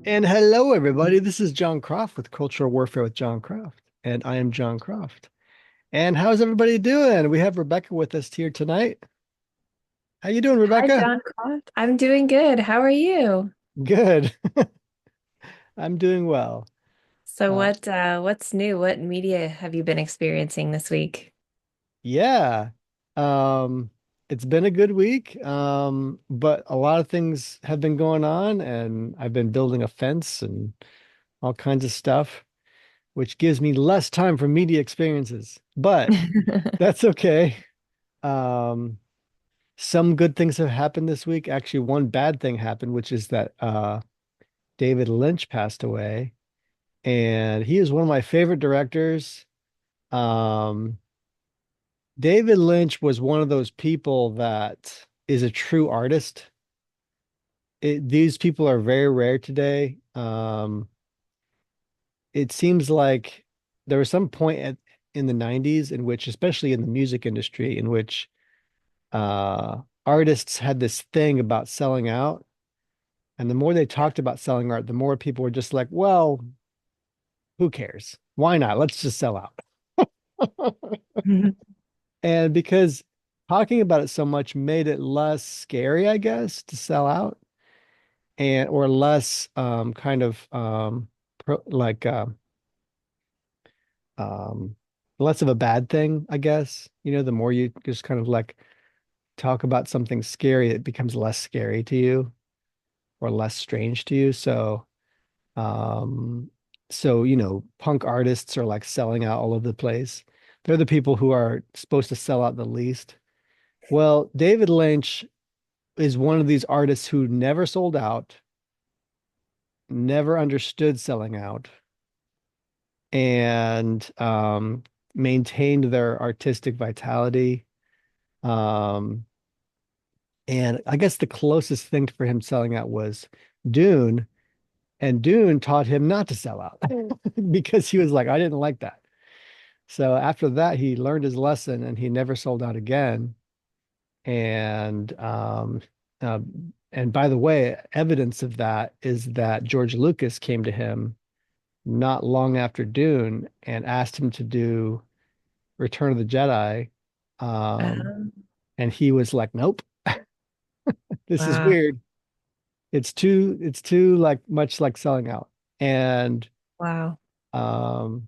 And hello, everybody. This is Jon Croft with Cultural Warfare with Jon Croft, and I am Jon Croft. And how's everybody doing? We have Rebecca with us here tonight. How you doing, Hi, Rebecca? Jon Croft. I'm doing good. How are you? Good. I'm doing well. So Uh, what's new? What media have you been experiencing this week? yeah. Um, it's been a good week. But a lot of things have been going on, and I've been building a fence and all kinds of stuff, which gives me less time for media experiences. But that's okay. Um, Some good things have happened this week. Actually, one bad thing happened, which is that David Lynch passed away, and he is one of my favorite directors. Um, David Lynch was one of those people that is a true artist. These people are very rare today. It seems like there was some point in the 90s in which, especially in the music industry, in which artists had this thing about selling out. And the more they talked about selling art, the more people were just like, well, who cares? Why not? Let's just sell out. And because talking about it so much made it less scary, I guess, to sell out and or less kind of like um less of a bad thing, I guess. You know, the more you just kind of like talk about something scary, it becomes less scary to you or less strange to you. Um, punk artists are like selling out all over the place. They're the people who are supposed to sell out the least. Well, David Lynch is one of these artists who never sold out, never understood selling out, and maintained their artistic vitality. Um, and I guess the closest thing for him selling out was Dune, and Dune taught him not to sell out because he was like, I didn't like that. So after that, he learned his lesson and he never sold out again. And uh, and by the way, evidence of that is that George Lucas came to him not long after Dune and asked him to do Return of the Jedi. Um, Um, and he was like, nope, this is wow. weird. It's too like much like selling out. And Wow. um,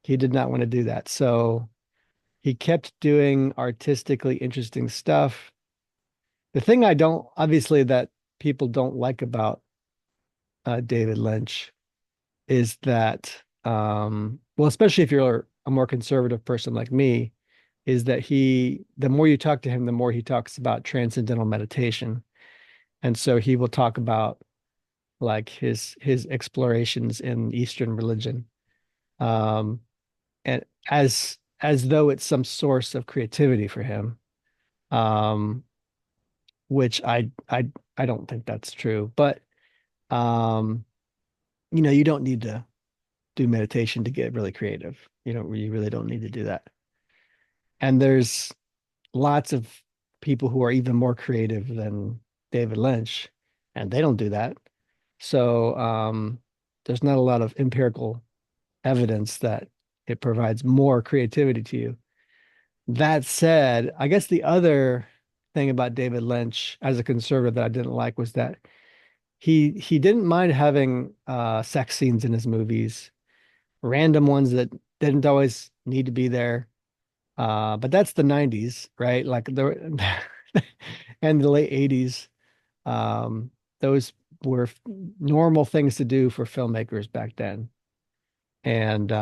he did not want to do that. So he kept doing artistically interesting stuff. The thing I don't, obviously, that people don't like about David Lynch is that, well, especially if you're a more conservative person like me, is that the more you talk to him, the more he talks about transcendental meditation. And so he will talk about like his explorations in Eastern religion, um, and as though it's some source of creativity for him. Um, which I don't think that's true. But um, you don't need to do meditation to get really creative. You really don't need to do that. And there's lots of people who are even more creative than David Lynch, and they don't do that. So there's not a lot of empirical evidence that it provides more creativity to you. That said, I guess the other thing about David Lynch as a conservative that I didn't like was that he didn't mind having sex scenes in his movies, random ones that didn't always need to be there. But that's the 90s, right? Like the and the late 80s. Um, those were normal things to do for filmmakers back then. And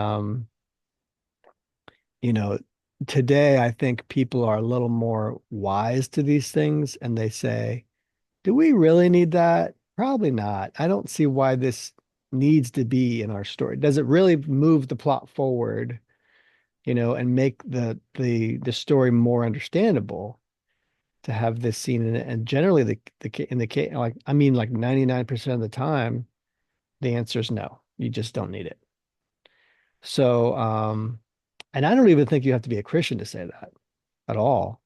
you know, today I think people are a little more wise to these things and they say, do we really need that? Probably not. I don't see why this needs to be in our story. Does it really move the plot forward, and make the story more understandable to have this scene in it? And generally in the case, like I mean like 99% of the time, the answer is no. You just don't need it. So and I don't even think you have to be a Christian to say that at all.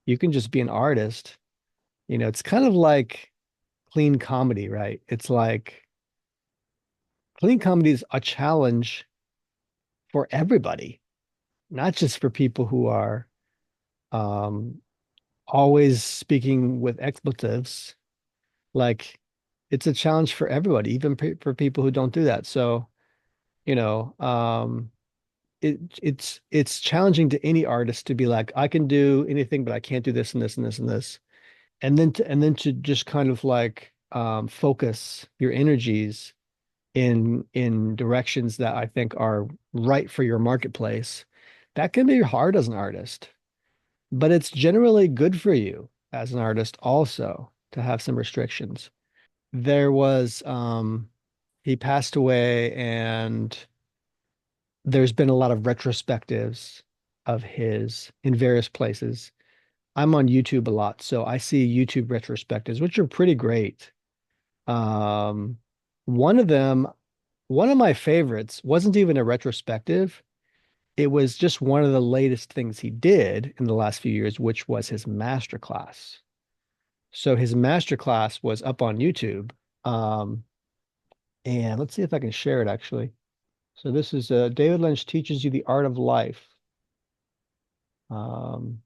You can just be an artist. It's kind of like clean comedy, right? It's like clean comedy is a challenge for everybody, not just for people who are um, always speaking with expletives. Like it's a challenge for everybody, even for people who don't do that. So, you know, it's challenging to any artist to be like, I can do anything, but I can't do this and this and this and this. And then to just kind of like focus your energies in directions that I think are right for your marketplace. That can be hard as an artist, but it's generally good for you as an artist also to have some restrictions. There was he passed away, and there's been a lot of retrospectives of his in various places. I'm on YouTube a lot, so I see YouTube retrospectives, which are pretty great. Um, one of them, one of my favorites wasn't even a retrospective. It was just one of the latest things he did in the last few years, which was his masterclass. So his masterclass was up on YouTube. Um, and let's see if I can share it actually. So this is David Lynch teaches you the art of life. Um,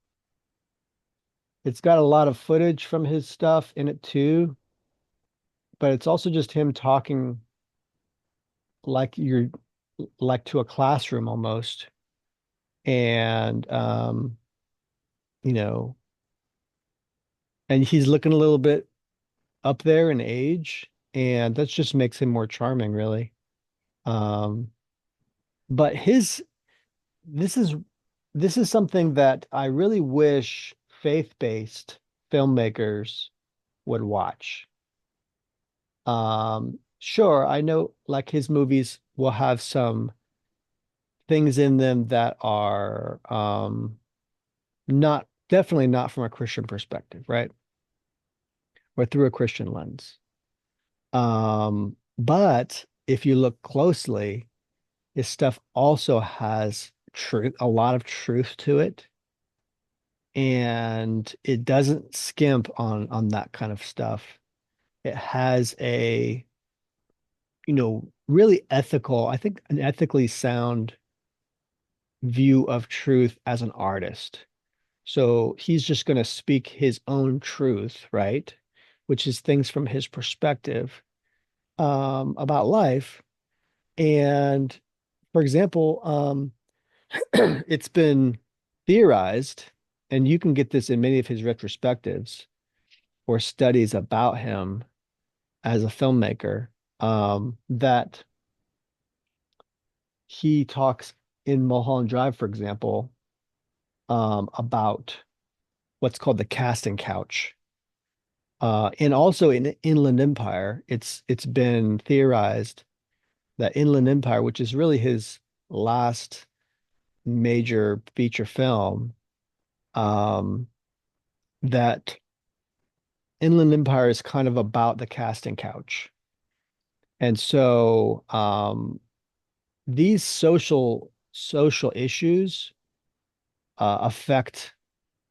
it's got a lot of footage from his stuff in it too, but it's also just him talking like you're like to a classroom almost. And you know, and he's looking a little bit up there in age, and that just makes him more charming, really. Um, but his this is this is something that I really wish faith-based filmmakers would watch. Sure, I know like his movies will have some things in them that are not definitely not from a Christian perspective, right? Or through a Christian lens. But if you look closely, his stuff also has truth, a lot of truth to it, and it doesn't skimp on that kind of stuff. It has a, really ethical, I think an ethically sound view of truth as an artist. So he's just going to speak his own truth, right? Which is things from his perspective about life. And for example, it's been theorized, and you can get this in many of his retrospectives or studies about him as a filmmaker, that he talks in Mulholland Drive, for example, about what's called the casting couch. And also in Inland Empire, it's been theorized that Inland Empire, which is really his last major feature film, um, that Inland Empire is kind of about the casting couch. And so these social issues affect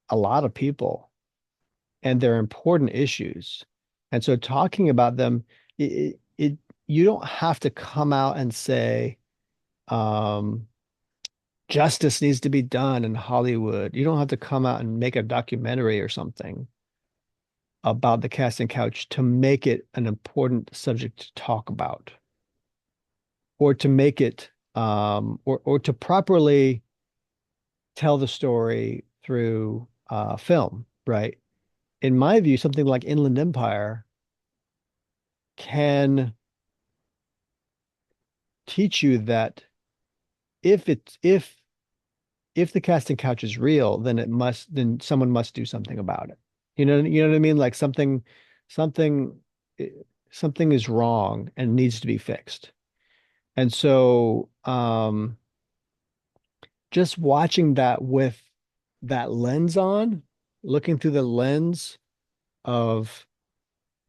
a lot of people, and they're important issues. And so talking about them, it you don't have to come out and say um, justice needs to be done in Hollywood. You don't have to come out and make a documentary or something about the casting couch to make it an important subject to talk about, or to make it or to properly tell the story through film, right? In my view, something like Inland Empire can teach you that if it's if the casting couch is real, then someone must do something about it. You know what I mean? Like something eh, something is wrong and needs to be fixed. And so just watching that with that lens on, looking through the lens of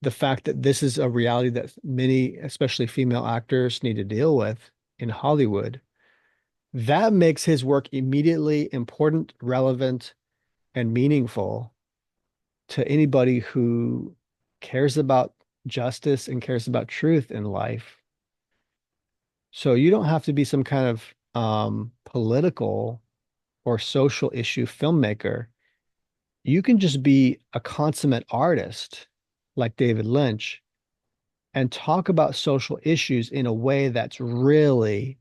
the fact that this is a reality that many, especially female actors, need to deal with in Hollywood, that makes his work immediately important, relevant, and meaningful to anybody who cares about justice and cares about truth in life. So you don't have to be some kind of political or social issue filmmaker. You can just be a consummate artist like David Lynch and talk about social issues in a way that's really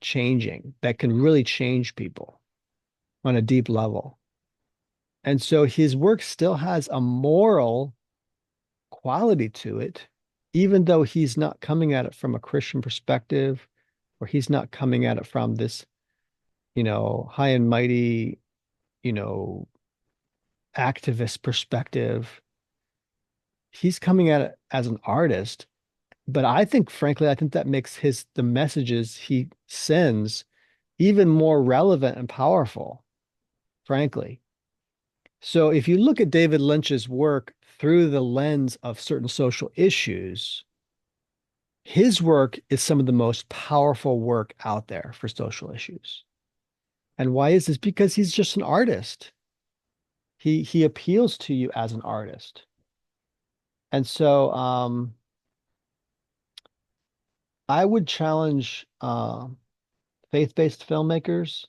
changing, that can really change people on a deep level. And so his work still has a moral quality to it, even though he's not coming at it from a Christian perspective, or he's not coming at it from this, high and mighty, you know, activist perspective. He's coming at it as an artist. But I think, frankly, I think that makes the messages he sends even more relevant and powerful, frankly. So if you look at David Lynch's work through the lens of certain social issues, his work is some of the most powerful work out there for social issues. And why is this? Because he's just an artist. He appeals to you as an artist. And so I would challenge faith-based filmmakers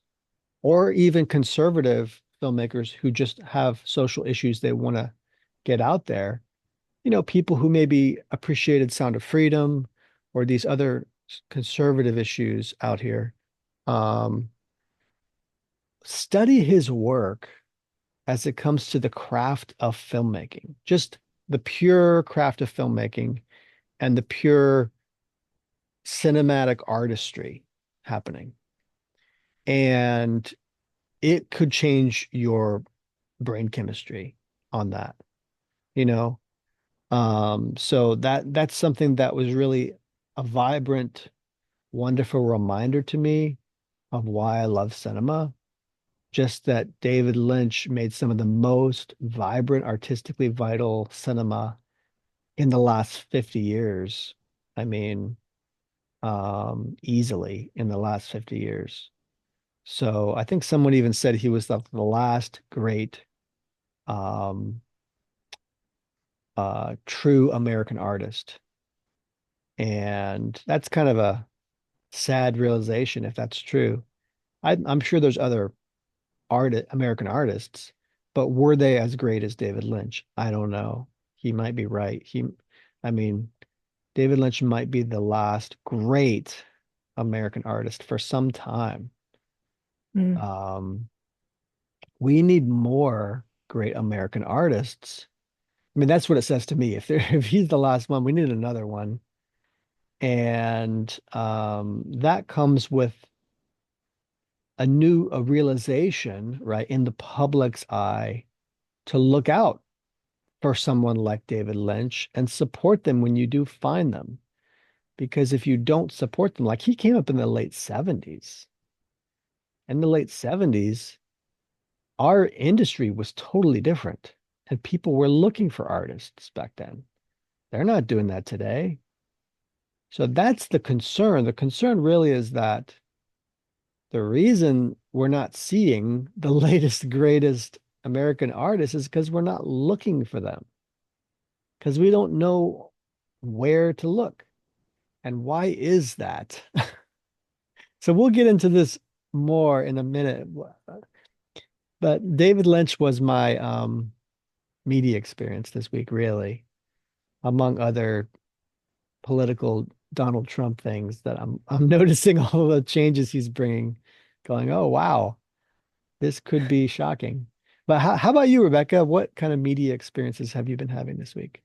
or even conservative filmmakers who just have social issues they want to get out there. People who maybe appreciated Sound of Freedom or these other conservative issues out here. Um, Study his work as it comes to the craft of filmmaking, just the pure craft of filmmaking and the pure cinematic artistry happening. And it could change your brain chemistry on that, you know? So that's something that was really a vibrant, wonderful reminder to me of why I love cinema. Just that David Lynch made some of the most vibrant, artistically vital cinema in the last 50 years. I mean, easily in the last 50 years. So I think someone even said he was the last great um, true American artist. And that's kind of a sad realization if that's true. I'm sure there's other American artists, but were they as great as David Lynch? I don't know. He might be right. I mean, David Lynch might be the last great American artist for some time. Mm. Um, we need more great American artists. I mean, that's what it says to me. If he's the last one, we need another one. And that comes with a realization, right, in the public's eye to look out for someone like David Lynch and support them when you do find them. Because if you don't support them, like he came up in the late 70s. In the late 70s, our industry was totally different. And people were looking for artists back then. They're not doing that today. So that's the concern. The concern really is that the reason we're not seeing the latest, greatest American artists is because we're not looking for them, because we don't know where to look. And why is that? So we'll get into this more in a minute. But David Lynch was my media experience this week, really, among other political Donald Trump things that I'm noticing all the changes he's bringing, going, oh wow, this could be shocking. But how about you, Rebecca? What kind of media experiences have you been having this week?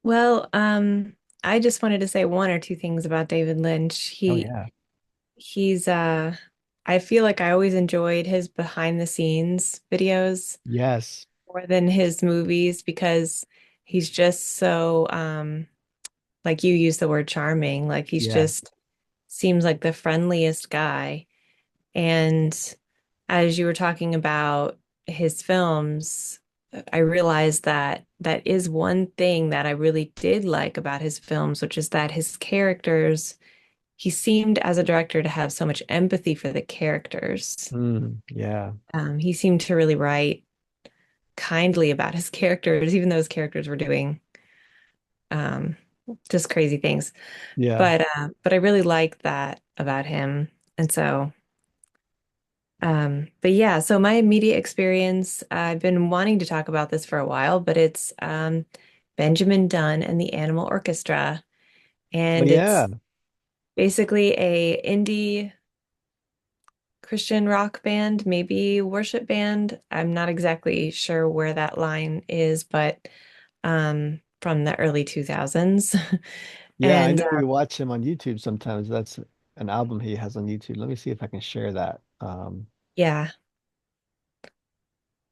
Well, I just wanted to say one or two things about David Lynch. Oh yeah. He's I feel like I always enjoyed his behind the scenes videos Yes. more than his movies because he's just so like you use the word charming. Like he's Yeah. just seems like the friendliest guy. And as you were talking about his films, I realized that that is one thing that I really did like about his films, which is that his characters, he seemed as a director to have so much empathy for the characters. Yeah. He seemed to really write kindly about his characters, even though his characters were doing just crazy things. Yeah. But I really like that about him. And so but yeah, so my immediate experience, I've been wanting to talk about this for a while, but it's Benjamin Dunn and the Animal Orchestra. Oh And yeah. it's basically a indie Christian rock band, maybe worship band. I'm not exactly sure where that line is, but from the early 2000s. Yeah, I And know we watch him on YouTube sometimes. That's an album he has on YouTube. Let me see if I can share that. yeah,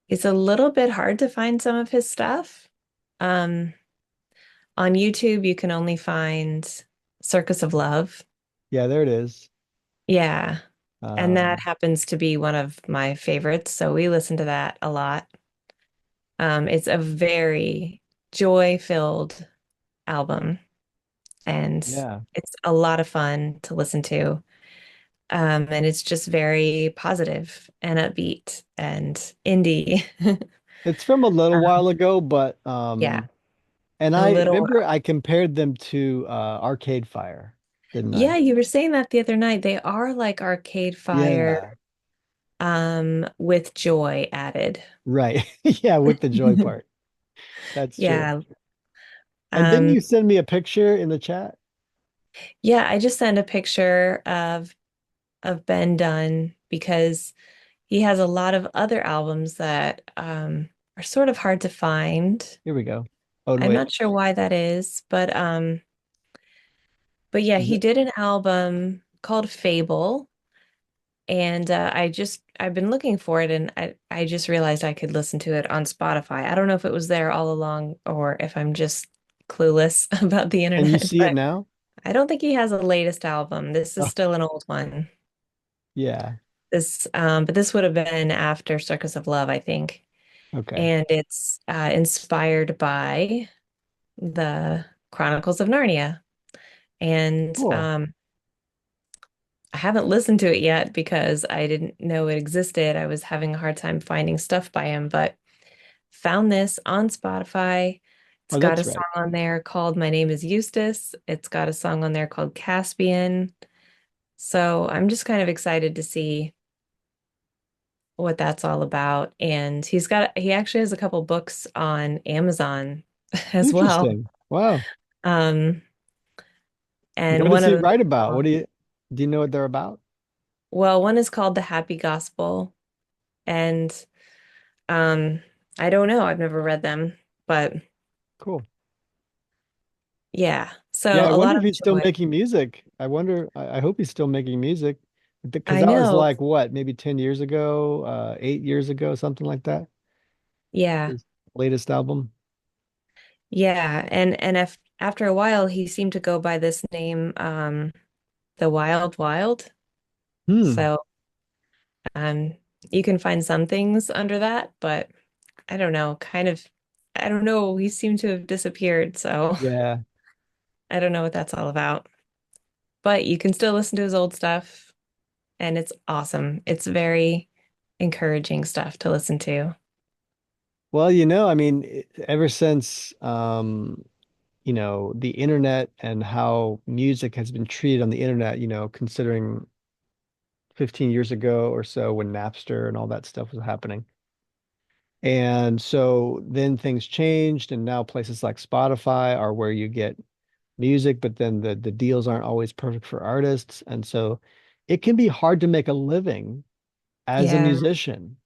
it's a little bit hard to find some of his stuff. Um, on YouTube, you can only find Circus of Love. Yeah, there it is. Yeah. And that Um, happens to be one of my favorites. So we listen to that a lot. It's a very joy-filled album, and yeah. it's a lot of fun to listen to. And it's just very positive and upbeat and indie. It's from a little Um, while ago, but yeah, and a I little. remember I compared them to Arcade Fire, didn't Yeah, I? you were saying that the other night. They are like Arcade Fire, Yeah, with joy added. right. Yeah, with the joy part. That's true. Yeah. And didn't Um, you send me a picture in the chat? yeah, I just sent a picture of Ben Dunn because he has a lot of other albums that are sort of hard to find. Here we go. Oh, I'm wait. not sure why that is, but yeah, Is he it? did an album called Fable, and I've been looking for it, and I just realized I could listen to it on Spotify. I don't know if it was there all along or if I'm just clueless about the Can you internet, see it but now? I don't think he has a latest album. This is Oh, still an old one. yeah. But this would have been after Circus of Love, I think. Okay. And it's inspired by the Chronicles of Narnia. And Cool. I haven't listened to it yet because I didn't know it existed. I was having a hard time finding stuff by him, but found this on Spotify. It's Oh, got a that's song right. on there called My Name is Eustace. It's got a song on there called Caspian. So I'm just kind of excited to see what that's all about. And he actually has a couple books on Amazon as well. Interesting. Wow. Um, and What does one of he them, write about? Do you know what they're about? well, one is called The Happy Gospel. And um, I don't know, I've never read them, but Cool. yeah. Yeah, So I a wonder lot if of he's still joy. making music. I hope he's still making music because I that was know. like what, maybe 10 years ago, 8 years ago, something like that. Yeah. His latest album. Yeah. And if after a while he seemed to go by this name, The Wild Wild. Hmm. So um you can find some things under that, but I don't know, I don't know. He seemed to have disappeared, so Yeah. I don't know what that's all about. But you can still listen to his old stuff, and it's awesome. It's very encouraging stuff to listen to. Well, I mean, ever since the internet and how music has been treated on the internet, considering 15 years ago or so when Napster and all that stuff was happening. And so then things changed, and now places like Spotify are where you get music, but then the deals aren't always perfect for artists. And so it can be hard to make a living as a Yeah, musician.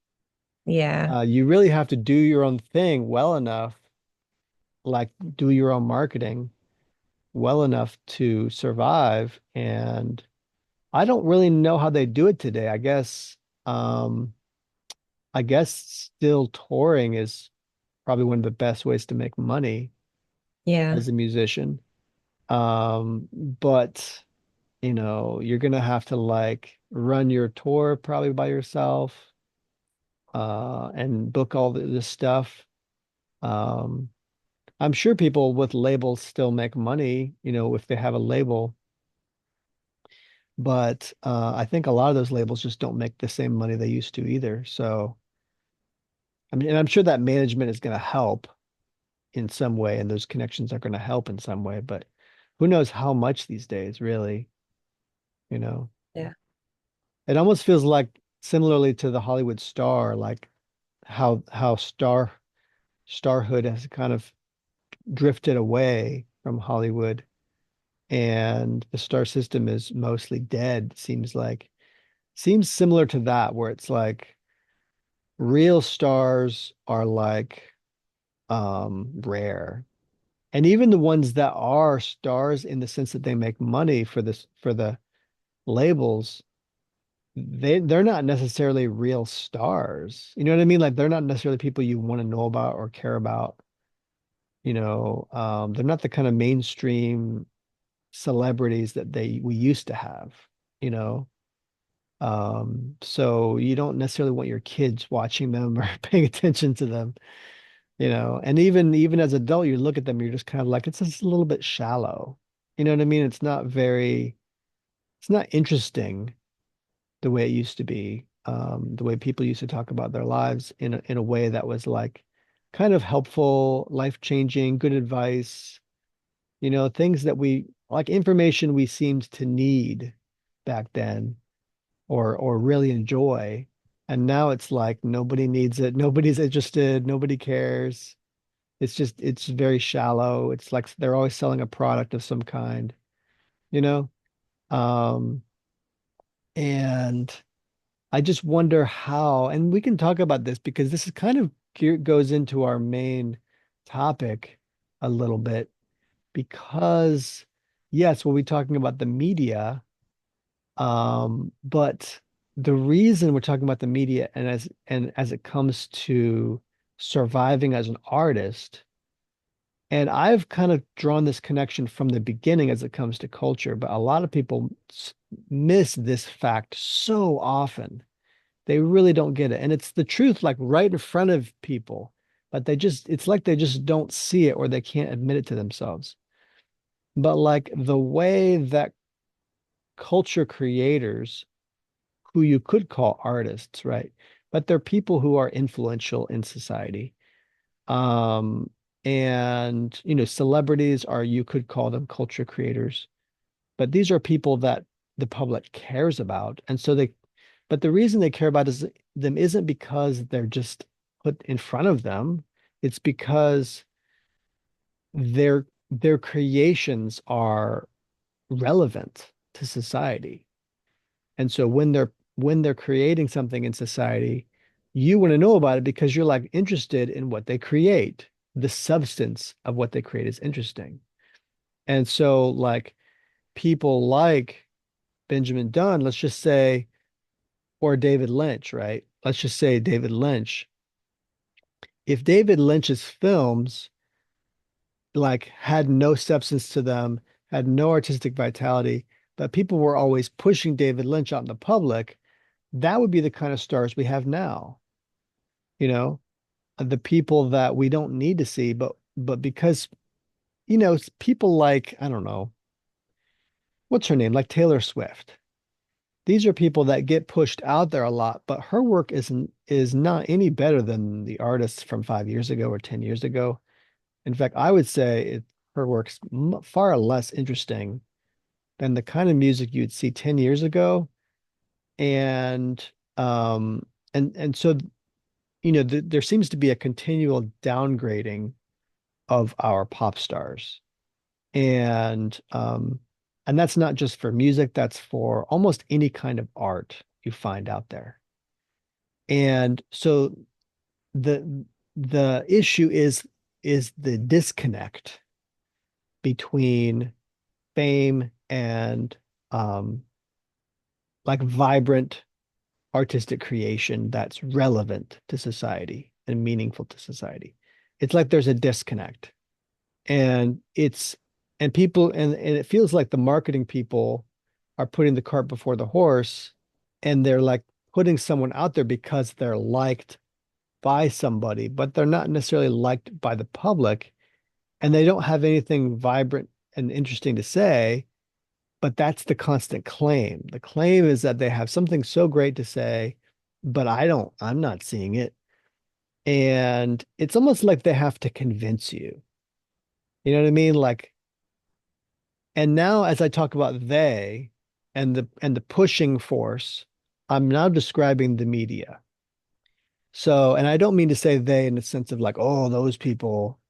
yeah, You really have to do your own thing well enough, like do your own marketing well enough to survive. And I don't really know how they do it today. Um, I guess still touring is probably one of the best ways to make money yeah, as a musician. But you're gonna have to like run your tour probably by yourself, and book all this stuff. Um, I'm sure people with labels still make money, if they have a label, but I think a lot of those labels just don't make the same money they used to either. So, I mean, and I'm sure that management is going to help in some way, and those connections are going to help in some way, but who knows how much these days, really, you know. Yeah. It almost feels like similarly to the Hollywood star, like how starhood has kind of drifted away from Hollywood and the star system is mostly dead, seems like. Seems similar to that, where it's like real stars are like rare. And even the ones that are stars in the sense that they make money for this for the labels, they're not necessarily real stars. You know what I mean? Like they're not necessarily people you want to know about or care about. They're not the kind of mainstream celebrities that they we used to have, you know. So you don't necessarily want your kids watching them or paying attention to them, you know. And even as an adult, you look at them, you're just kind of like, it's just a little bit shallow. You know what I mean? It's not interesting the way it used to be. The way people used to talk about their lives in a way that was like kind of helpful, life-changing, good advice, things that we like information we seemed to need back then or really enjoy. And now it's like nobody needs it, nobody's interested, nobody cares. It's very shallow. It's like they're always selling a product of some kind, you know? Um, and I just wonder how, and we can talk about this because this is kind of goes into our main topic a little bit because yes, we'll be talking about the media. But the reason we're talking about the media and as it comes to surviving as an artist, and I've kind of drawn this connection from the beginning as it comes to culture, but a lot of people miss this fact so often. They really don't get it. And it's the truth, like right in front of people, but it's like they just don't see it or they can't admit it to themselves. But like the way that culture creators who you could call artists, right? But they're people who are influential in society. Um, and celebrities are you could call them culture creators, but these are people that the public cares about. And so but the reason they care about them isn't because they're just put in front of them. It's because their creations are relevant to society. And so when they're creating something in society, you want to know about it because you're like interested in what they create. The substance of what they create is interesting. And so like people like Benjamin Dunn, let's just say, or David Lynch, right? Let's just say David Lynch. If David Lynch's films like had no substance to them, had no artistic vitality, but people were always pushing David Lynch out in the public, that would be the kind of stars we have now, you know, the people that we don't need to see, but because, people like, I don't know, what's her name? Like Taylor Swift. These are people that get pushed out there a lot, but her work is not any better than the artists from 5 years ago or 10 years ago. In fact, I would say her work's far less interesting than the kind of music you'd see 10 years ago. And um and so there seems to be a continual downgrading of our pop stars. And that's not just for music, that's for almost any kind of art you find out there. And so the the issue is the disconnect between fame and um like vibrant artistic creation that's relevant to society and meaningful to society. It's like there's a disconnect. And it's and people and it feels like the marketing people are putting the cart before the horse and they're like putting someone out there because they're liked by somebody, but they're not necessarily liked by the public and they don't have anything vibrant and interesting to say, but that's the constant claim. The claim is that they have something so great to say, but I'm not seeing it. And it's almost like they have to convince you. You know what I mean? Like, And now as I talk about they and the pushing force, I'm now describing the media. So, and I don't mean to say they in the sense of like, oh, those people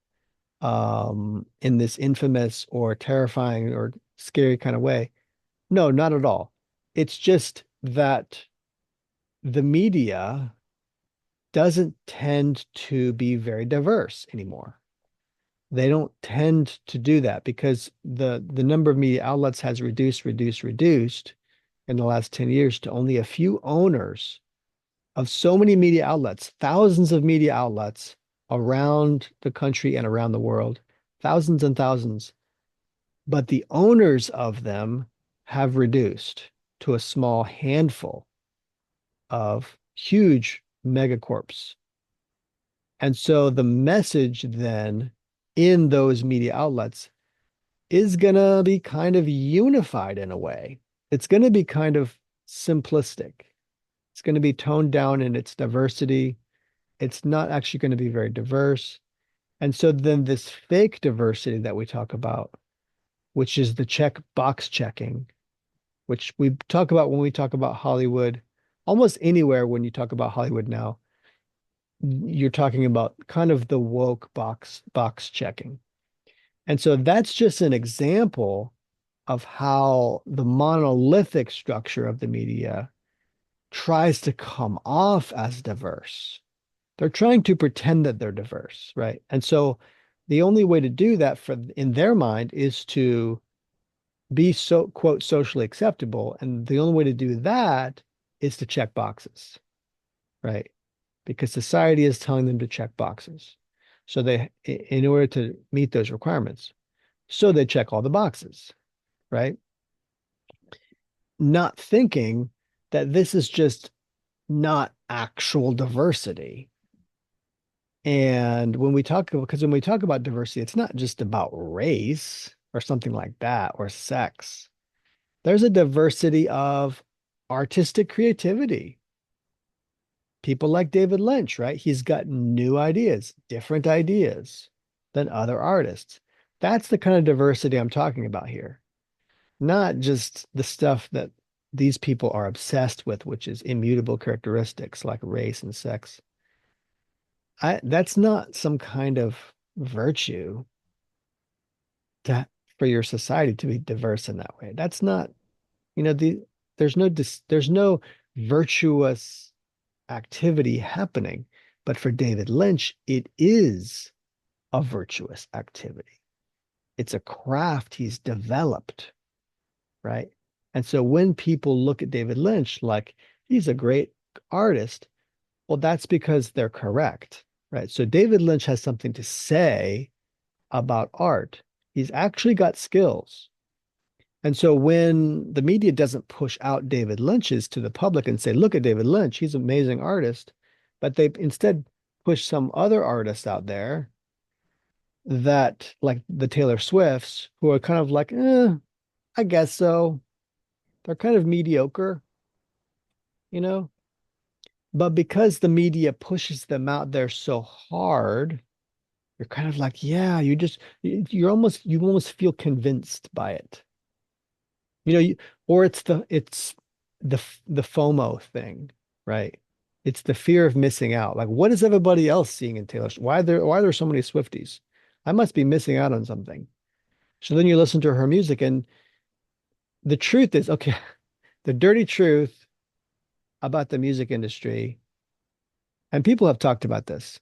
in this infamous or terrifying or scary kind of way. No, not at all. It's just that the media doesn't tend to be very diverse anymore. They don't tend to do that because the number of media outlets has reduced in the last 10 years to only a few owners of so many media outlets, thousands of media outlets around the country and around the world, thousands and thousands. But the owners of them have reduced to a small handful of huge megacorps. And so the message then in those media outlets is going to be kind of unified in a way. It's going to be kind of simplistic. It's going to be toned down in its diversity. It's not actually going to be very diverse. And so then this fake diversity that we talk about, which is the check box checking, which we talk about when we talk about Hollywood, almost anywhere when you talk about Hollywood now, you're talking about kind of the woke box checking. And so that's just an example of how the monolithic structure of the media tries to come off as diverse. They're trying to pretend that they're diverse, right? And so the only way to do that for in their mind is to be so quote socially acceptable. And the only way to do that is to check boxes, right? Because society is telling them to check boxes. So in order to meet those requirements, so they check all the boxes, right? Not thinking that this is just not actual diversity. And when we talk about diversity, it's not just about race or something like that or sex. There's a diversity of artistic creativity. People like David Lynch, right? He's got new ideas, different ideas than other artists. That's the kind of diversity I'm talking about here, not just the stuff that these people are obsessed with, which is immutable characteristics like race and sex. That's not some kind of virtue to for your society to be diverse in that way. That's not, you know, there's no virtuous activity happening. But for David Lynch, it is a virtuous activity. It's a craft he's developed, right? And so when people look at David Lynch like he's a great artist, well, that's because they're correct, right? So David Lynch has something to say about art. He's actually got skills. And so when the media doesn't push out David Lynch's to the public and say, look at David Lynch, he's an amazing artist, but they instead push some other artists out there that like the Taylor Swifts, who are kind of like, I guess so. They're kind of mediocre, you know? But because the media pushes them out there so hard, you're kind of like, yeah, you almost feel convinced by it. You know, or it's the FOMO thing, right? It's the fear of missing out. Like, what is everybody else seeing in Taylor Swift? Why are there so many Swifties? I must be missing out on something. So then you listen to her music, and the truth is, okay, the dirty truth about the music industry, and people have talked about this,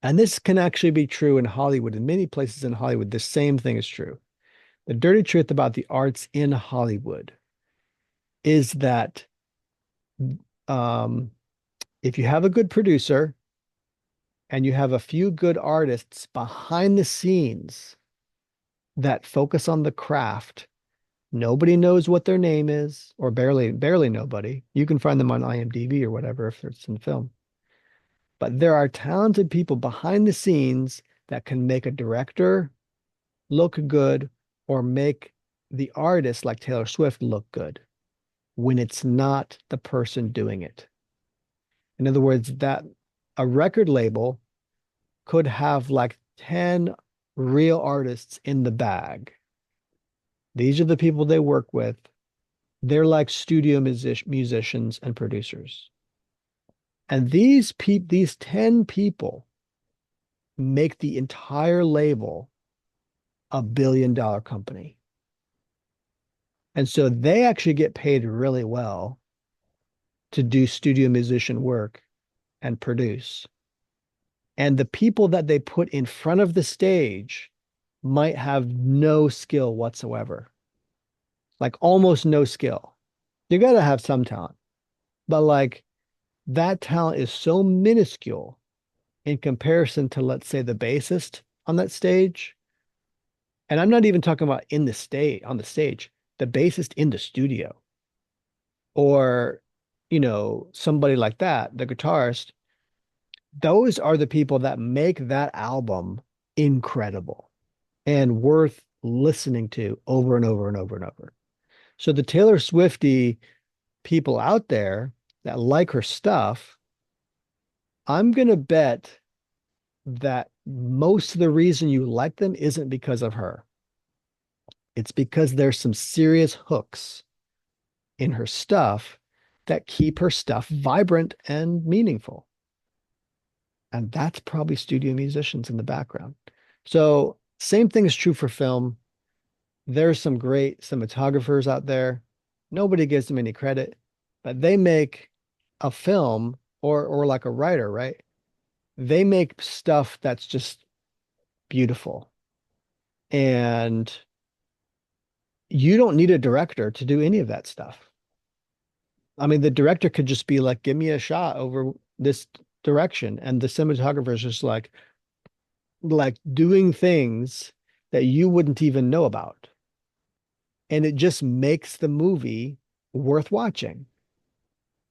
and this can actually be true in Hollywood. In many places in Hollywood, the same thing is true. The dirty truth about the arts in Hollywood is that um, if you have a good producer and you have a few good artists behind the scenes that focus on the craft, nobody knows what their name is, or barely nobody. You can find them on IMDb or whatever if it's in film. But there are talented people behind the scenes that can make a director look good or make the artist like Taylor Swift look good when it's not the person doing it. In other words, that a record label could have like 10 real artists in the bag, These are the people they work with. They're like studio musicians and producers. And these 10 people make the entire label a $1 billion company. And so they actually get paid really well to do studio musician work and produce. And the people that they put in front of the stage might have no skill whatsoever, like almost no skill. You got to have some talent, but like that talent is so minuscule in comparison to, let's say, the bassist on that stage. And I'm not even talking about in the state on the stage, the bassist in the studio, or, somebody like that, the guitarist. Those are the people that make that album incredible and worth listening to over and over and over and over. So the Taylor Swiftie people out there that like her stuff, I'm gonna bet that most of the reason you like them isn't because of her. It's because there's some serious hooks in her stuff that keep her stuff vibrant and meaningful. And that's probably studio musicians in the background. So, same thing is true for film. There's some great cinematographers out there. Nobody gives them any credit, but they make a film, or like a writer, right? They make stuff that's just beautiful. And you don't need a director to do any of that stuff. I mean, the director could just be like, give me a shot over this direction. And the cinematographer is just like doing things that you wouldn't even know about. And it just makes the movie worth watching,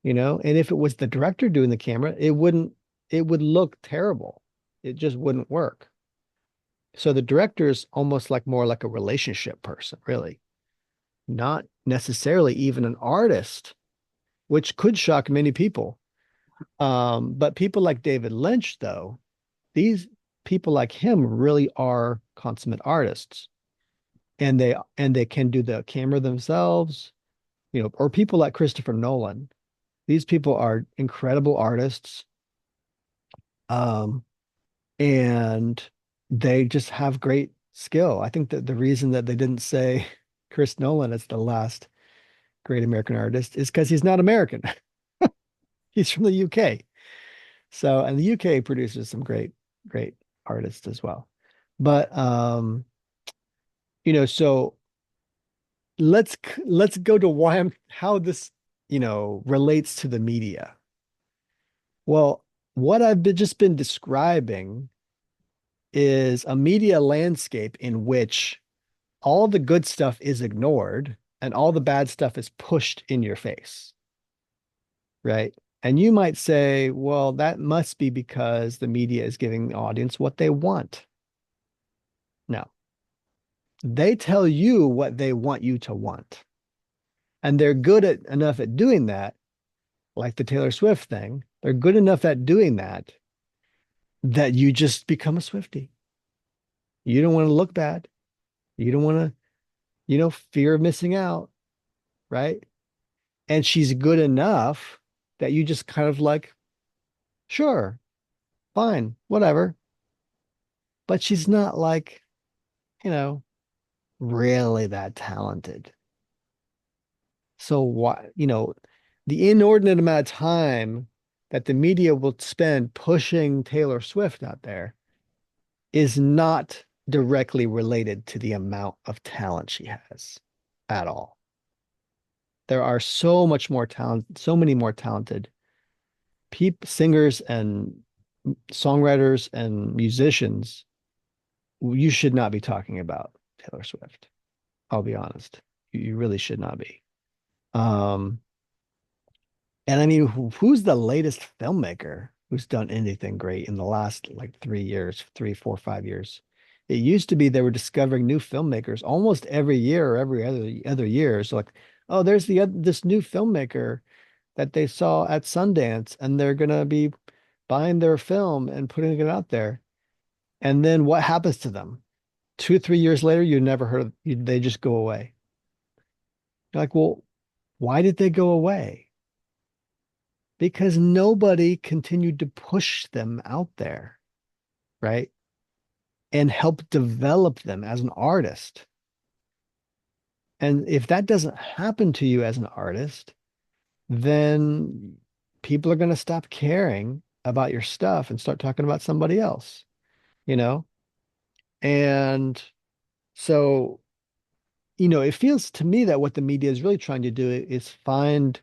you know? And if it was the director doing the camera, it would look terrible. It just wouldn't work. So the director is almost like more like a relationship person, really, not necessarily even an artist, which could shock many people. But people like David Lynch, though, these people like him really are consummate artists, and they can do the camera themselves, or people like Christopher Nolan. These people are incredible artists, um, and they just have great skill. I think that the reason that they didn't say Chris Nolan is the last great American artist is because he's not American. He's from the UK. So, and the UK produces some great artists as well. But so let's go to how this, relates to the media. Well, what just been describing is a media landscape in which all the good stuff is ignored and all the bad stuff is pushed in your face, right? And you might say, well, that must be because the media is giving the audience what they want. No, they tell you what they want you to want. And they're good enough at doing that, like the Taylor Swift thing. They're good enough at doing that that you just become a Swiftie. You don't want to look bad. You don't want to, fear of missing out, right? And she's good enough that you just kind of like, sure, fine, whatever. But she's not like, you know, really that talented. So why, the inordinate amount of time that the media will spend pushing Taylor Swift out there is not directly related to the amount of talent she has at all. There are so many more talented singers and songwriters and musicians. You should not be talking about Taylor Swift. I'll be honest. You really should not be. Um, and I mean, who's the latest filmmaker who's done anything great in the last like 3 years, 3, 4, 5 years? It used to be they were discovering new filmmakers almost every year or every other year. So like, oh, there's this new filmmaker that they saw at Sundance, and they're gonna be buying their film and putting it out there. And then what happens to them? 2, 3 years later, you never heard of, they just go away. You're like, well, why did they go away? Because nobody continued to push them out there, right? And help develop them as an artist. And if that doesn't happen to you as an artist, then people are going to stop caring about your stuff and start talking about somebody else, you know? And so, it feels to me that what the media is really trying to do is find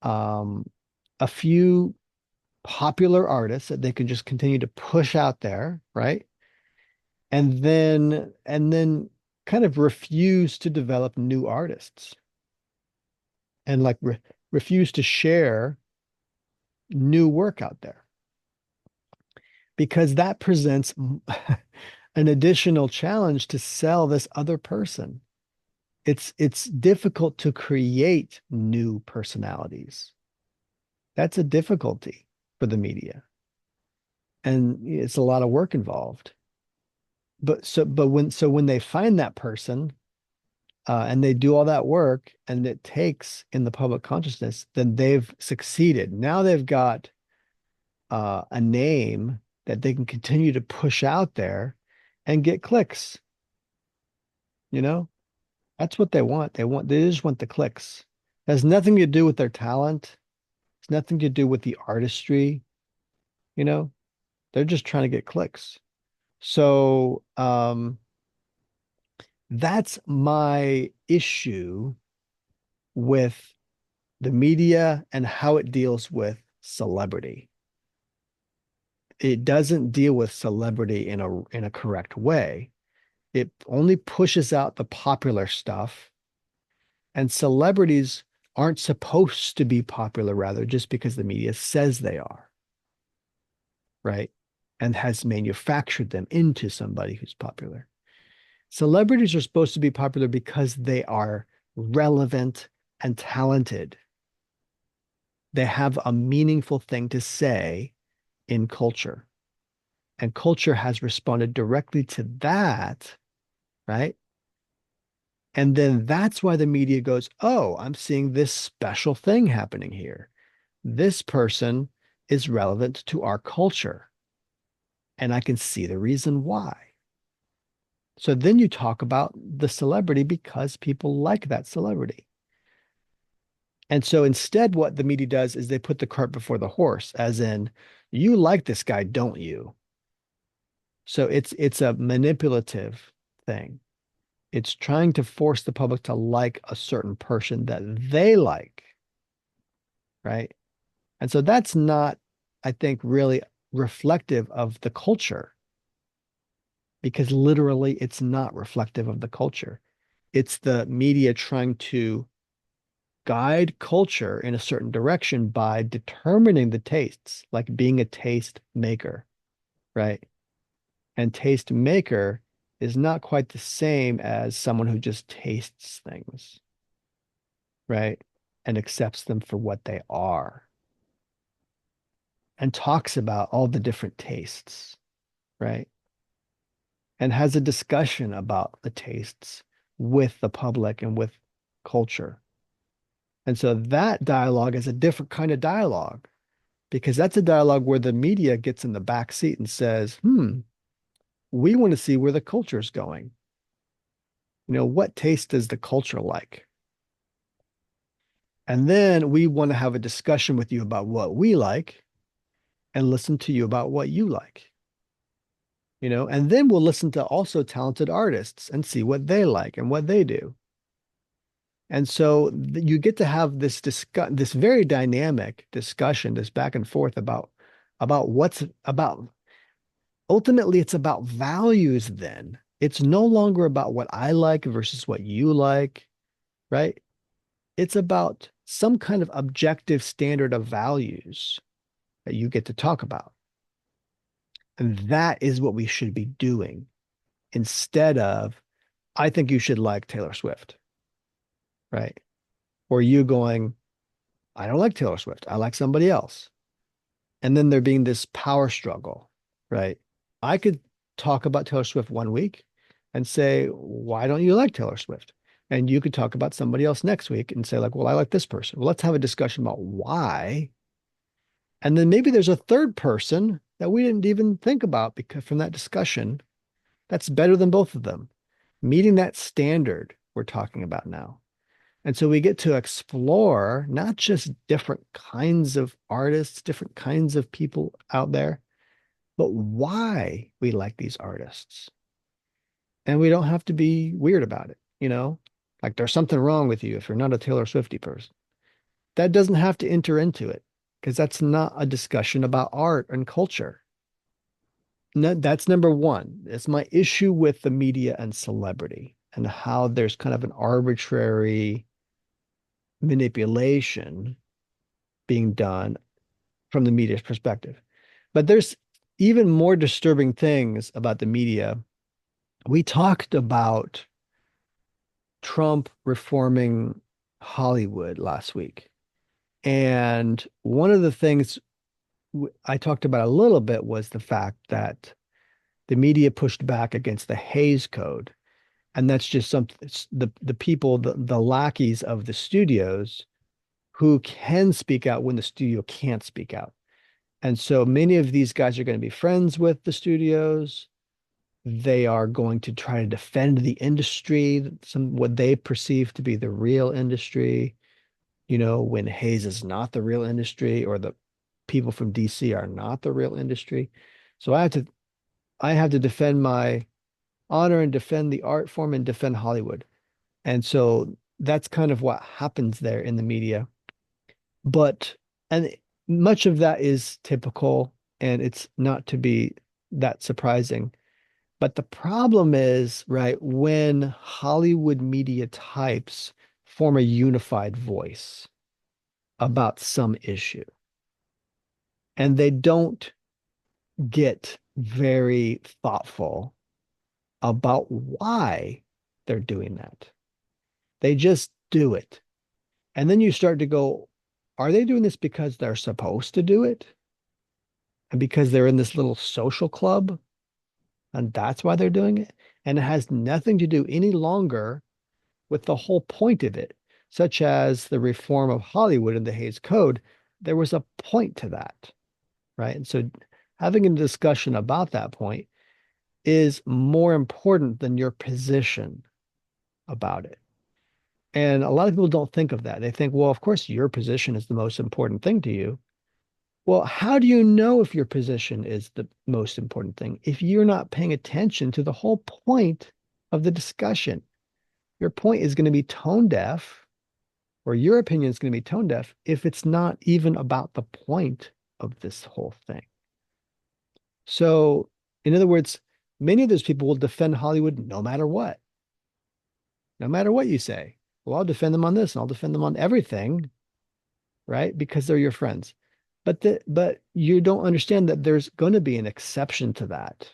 um, a few popular artists that they can just continue to push out there, right? And then kind of refuse to develop new artists and like refuse to share new work out there because that presents an additional challenge to sell this other person. It's difficult to create new personalities. That's a difficulty for the media, and it's a lot of work involved. But when they find that person, and they do all that work, and it takes in the public consciousness, then they've succeeded. Now they've got a name that they can continue to push out there and get clicks. You know, that's what they want. They just want the clicks. It has nothing to do with their talent. It's nothing to do with the artistry. You know, they're just trying to get clicks. So that's my issue with the media and how it deals with celebrity. It doesn't deal with celebrity in a correct way. It only pushes out the popular stuff, and celebrities aren't supposed to be popular, rather, just because the media says they are, right? And has manufactured them into somebody who's popular. Celebrities are supposed to be popular because they are relevant and talented. They have a meaningful thing to say in culture. And culture has responded directly to that, right? And then that's why the media goes, oh, I'm seeing this special thing happening here. This person is relevant to our culture. And I can see the reason why. So then you talk about the celebrity because people like that celebrity. And so instead, what the media does is they put the cart before the horse, as in, you like this guy, don't you? So it's a manipulative thing. It's trying to force the public to like a certain person that they like, right? And so that's not, I think, really reflective of the culture because literally it's not reflective of the culture. It's the media trying to guide culture in a certain direction by determining the tastes, like being a taste maker, right? And taste maker is not quite the same as someone who just tastes things, right? And accepts them for what they are and talks about all the different tastes, right? And has a discussion about the tastes with the public and with culture. And so that dialogue is a different kind of dialogue because that's a dialogue where the media gets in the back seat and says, we want to see where the culture is going. What taste does the culture like? And then we want to have a discussion with you about what we like and listen to you about what you like. And then we'll listen to also talented artists and see what they like and what they do. And so you get to have this very dynamic discussion, this back and forth about what's about. Ultimately, it's about values then. It's no longer about what I like versus what you like, right? It's about some kind of objective standard of values that you get to talk about. And that is what we should be doing instead of, I think you should like Taylor Swift, right? Or you going, I don't like Taylor Swift. I like somebody else. And then there being this power struggle, right? I could talk about Taylor Swift one week, and say, why don't you like Taylor Swift? And you could talk about somebody else next week and say, like, well, I like this person. Well, let's have a discussion about why. And then maybe there's a third person that we didn't even think about because from that discussion, that's better than both of them. Meeting that standard we're talking about now. And so we get to explore not just different kinds of artists, different kinds of people out there, but why we like these artists. And we don't have to be weird about it, you know? Like there's something wrong with you if you're not a Taylor Swiftie person. That doesn't have to enter into it because that's not a discussion about art and culture. No, that's number one. It's my issue with the media and celebrity and how there's kind of an arbitrary manipulation being done from the media's perspective. But there's even more disturbing things about the media. We talked about Trump reforming Hollywood last week. And one of the things I talked about a little bit was the fact that the media pushed back against the Hays Code. And that's just something the people, the lackeys of the studios who can speak out when the studio can't speak out. And so many of these guys are going to be friends with the studios. They are going to try to defend the industry, some what they perceive to be the real industry, when Hayes is not the real industry or the people from DC are not the real industry. So I have to defend my honor and defend the art form and defend Hollywood. And so that's kind of what happens there in the media. But and much of that is typical and it's not to be that surprising. But the problem is, right, when Hollywood media types form a unified voice about some issue and they don't get very thoughtful about why they're doing that. They just do it. And then you start to go, are they doing this because they're supposed to do it? And because they're in this little social club and that's why they're doing it? And it has nothing to do any longer with the whole point of it, such as the reform of Hollywood and the Hays Code. There was a point to that, right? And so having a discussion about that point is more important than your position about it. And a lot of people don't think of that. They think, well, of course, your position is the most important thing to you. Well, how do you know if your position is the most important thing if you're not paying attention to the whole point of the discussion? Your point is going to be tone deaf, or your opinion is going to be tone deaf if it's not even about the point of this whole thing. So, in other words, many of those people will defend Hollywood no matter what you say. Well, I'll defend them on this and I'll defend them on everything, right? Because they're your friends. But you don't understand that there's going to be an exception to that.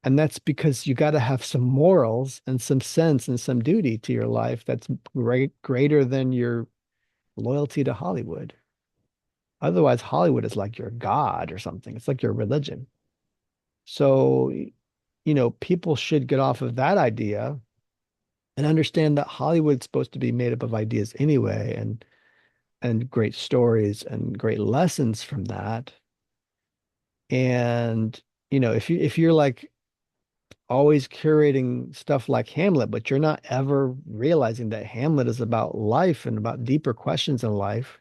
And that's because you got to have some morals and some sense and some duty to your life that's greater than your loyalty to Hollywood. Otherwise, Hollywood is like your God or something. It's like your religion. So, people should get off of that idea and understand that Hollywood's supposed to be made up of ideas anyway, and great stories and great lessons from that. And if you're like always curating stuff like Hamlet, but you're not ever realizing that Hamlet is about life and about deeper questions in life,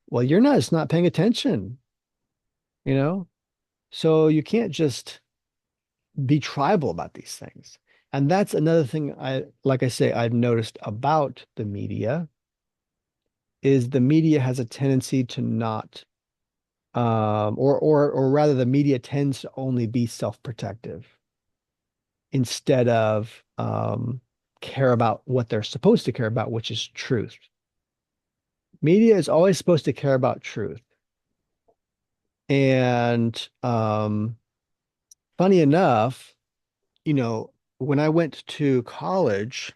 well, you're not just not paying attention, you know? So you can't just be tribal about these things. And that's another thing like I say, I've noticed about the media is the media has a tendency to not or rather the media tends to only be self-protective instead of care about what they're supposed to care about, which is truth. Media is always supposed to care about truth. And funny enough, when I went to college,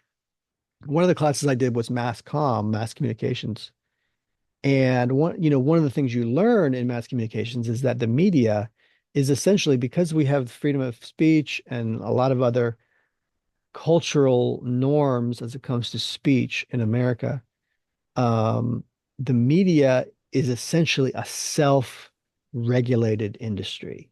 one of the classes I did was mass communications. And one of the things you learn in mass communications is that the media is essentially because we have freedom of speech and a lot of other cultural norms as it comes to speech in America, um, the media is essentially a self-regulated industry.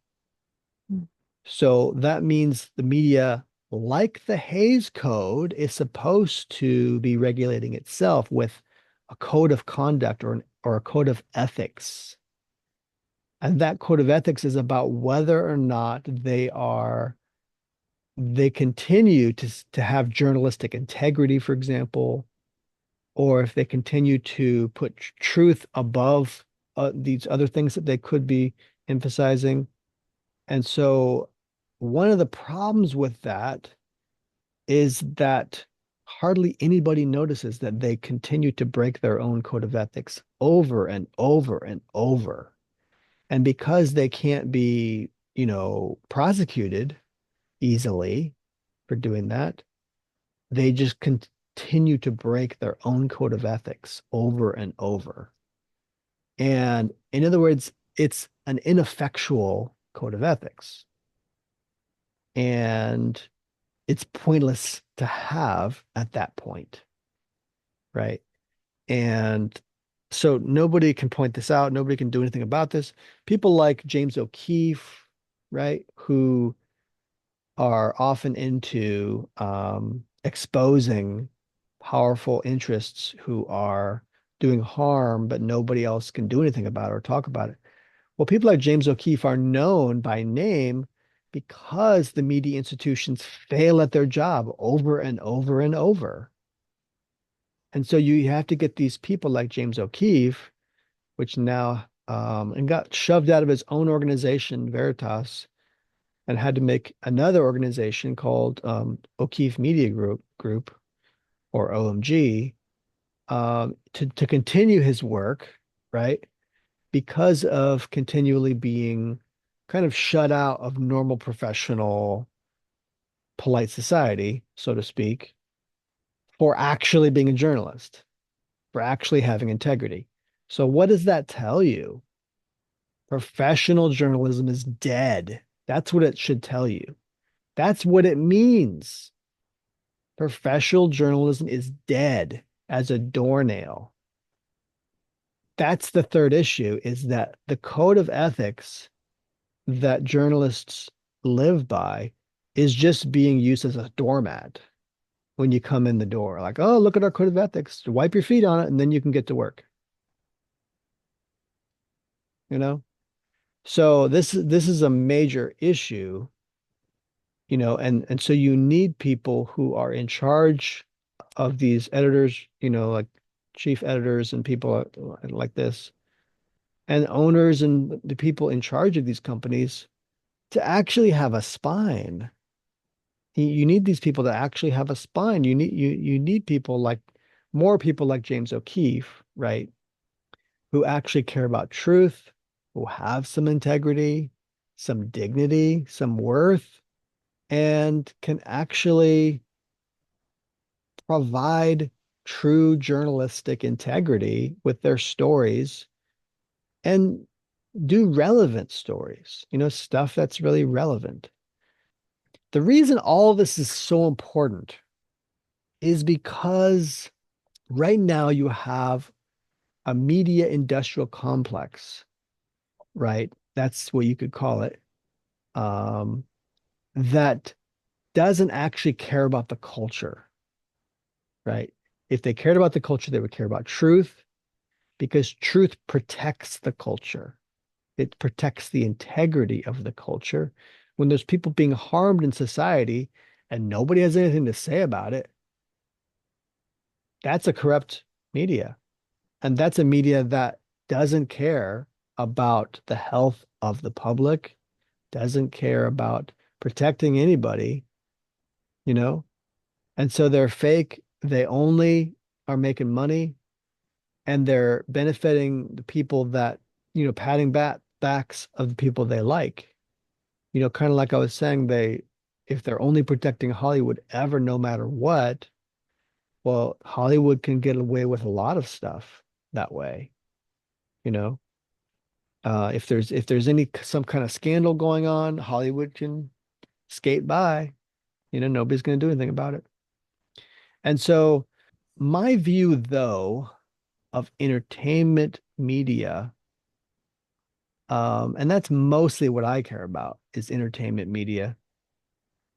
So that means the media, like the Hays Code, is supposed to be regulating itself with a code of conduct or a code of ethics. And that code of ethics is about whether or not they continue to have journalistic integrity, for example, or if they continue to put truth above these other things that they could be emphasizing. And so one of the problems with that is that hardly anybody notices that they continue to break their own code of ethics over and over and over. And because they can't be, prosecuted easily for doing that, they just continue to break their own code of ethics over and over. And in other words, it's an ineffectual code of ethics. And it's pointless to have at that point, right? And so nobody can point this out. Nobody can do anything about this. People like James O'Keefe, right, who are often into exposing powerful interests who are doing harm, but nobody else can do anything about it or talk about it. Well, people like James O'Keefe are known by name because the media institutions fail at their job over and over and over. And so you have to get these people like James O'Keefe, which now and got shoved out of his own organization, Veritas, and had to make another organization called O'Keefe Media Group or OMG to continue his work, right? Because of continually being kind of shut out of normal professional polite society, so to speak, for actually being a journalist, for actually having integrity. So what does that tell you? Professional journalism is dead. That's what it should tell you. That's what it means. Professional journalism is dead as a doornail. That's the third issue is that the code of ethics that journalists live by is just being used as a doormat when you come in the door. Like, oh, look at our code of ethics. Wipe your feet on it, and then you can get to work. You know? So this is a major issue, and so you need people who are in charge of these editors, like chief editors and people like this, and owners and the people in charge of these companies to actually have a spine. You need these people to actually have a spine. You need people like more people like James O'Keefe, right? Who actually care about truth, who have some integrity, some dignity, some worth, and can actually provide true journalistic integrity with their stories and do relevant stories, stuff that's really relevant. The reason all of this is so important is because right now you have a media industrial complex, right? That's what you could call it, um, that doesn't actually care about the culture, right? If they cared about the culture, they would care about truth because truth protects the culture. It protects the integrity of the culture. When there's people being harmed in society and nobody has anything to say about it, that's a corrupt media. And that's a media that doesn't care about the health of the public, doesn't care about protecting anybody, you know? And so they're fake. They only are making money and they're benefiting the people that, patting backs of the people they like. Kind of like I was saying, if they're only protecting Hollywood ever, no matter what, well, Hollywood can get away with a lot of stuff that way, you know. If there's any some kind of scandal going on, Hollywood can skate by. Nobody's going to do anything about it. And so my view, though, of entertainment media, and that's mostly what I care about is entertainment media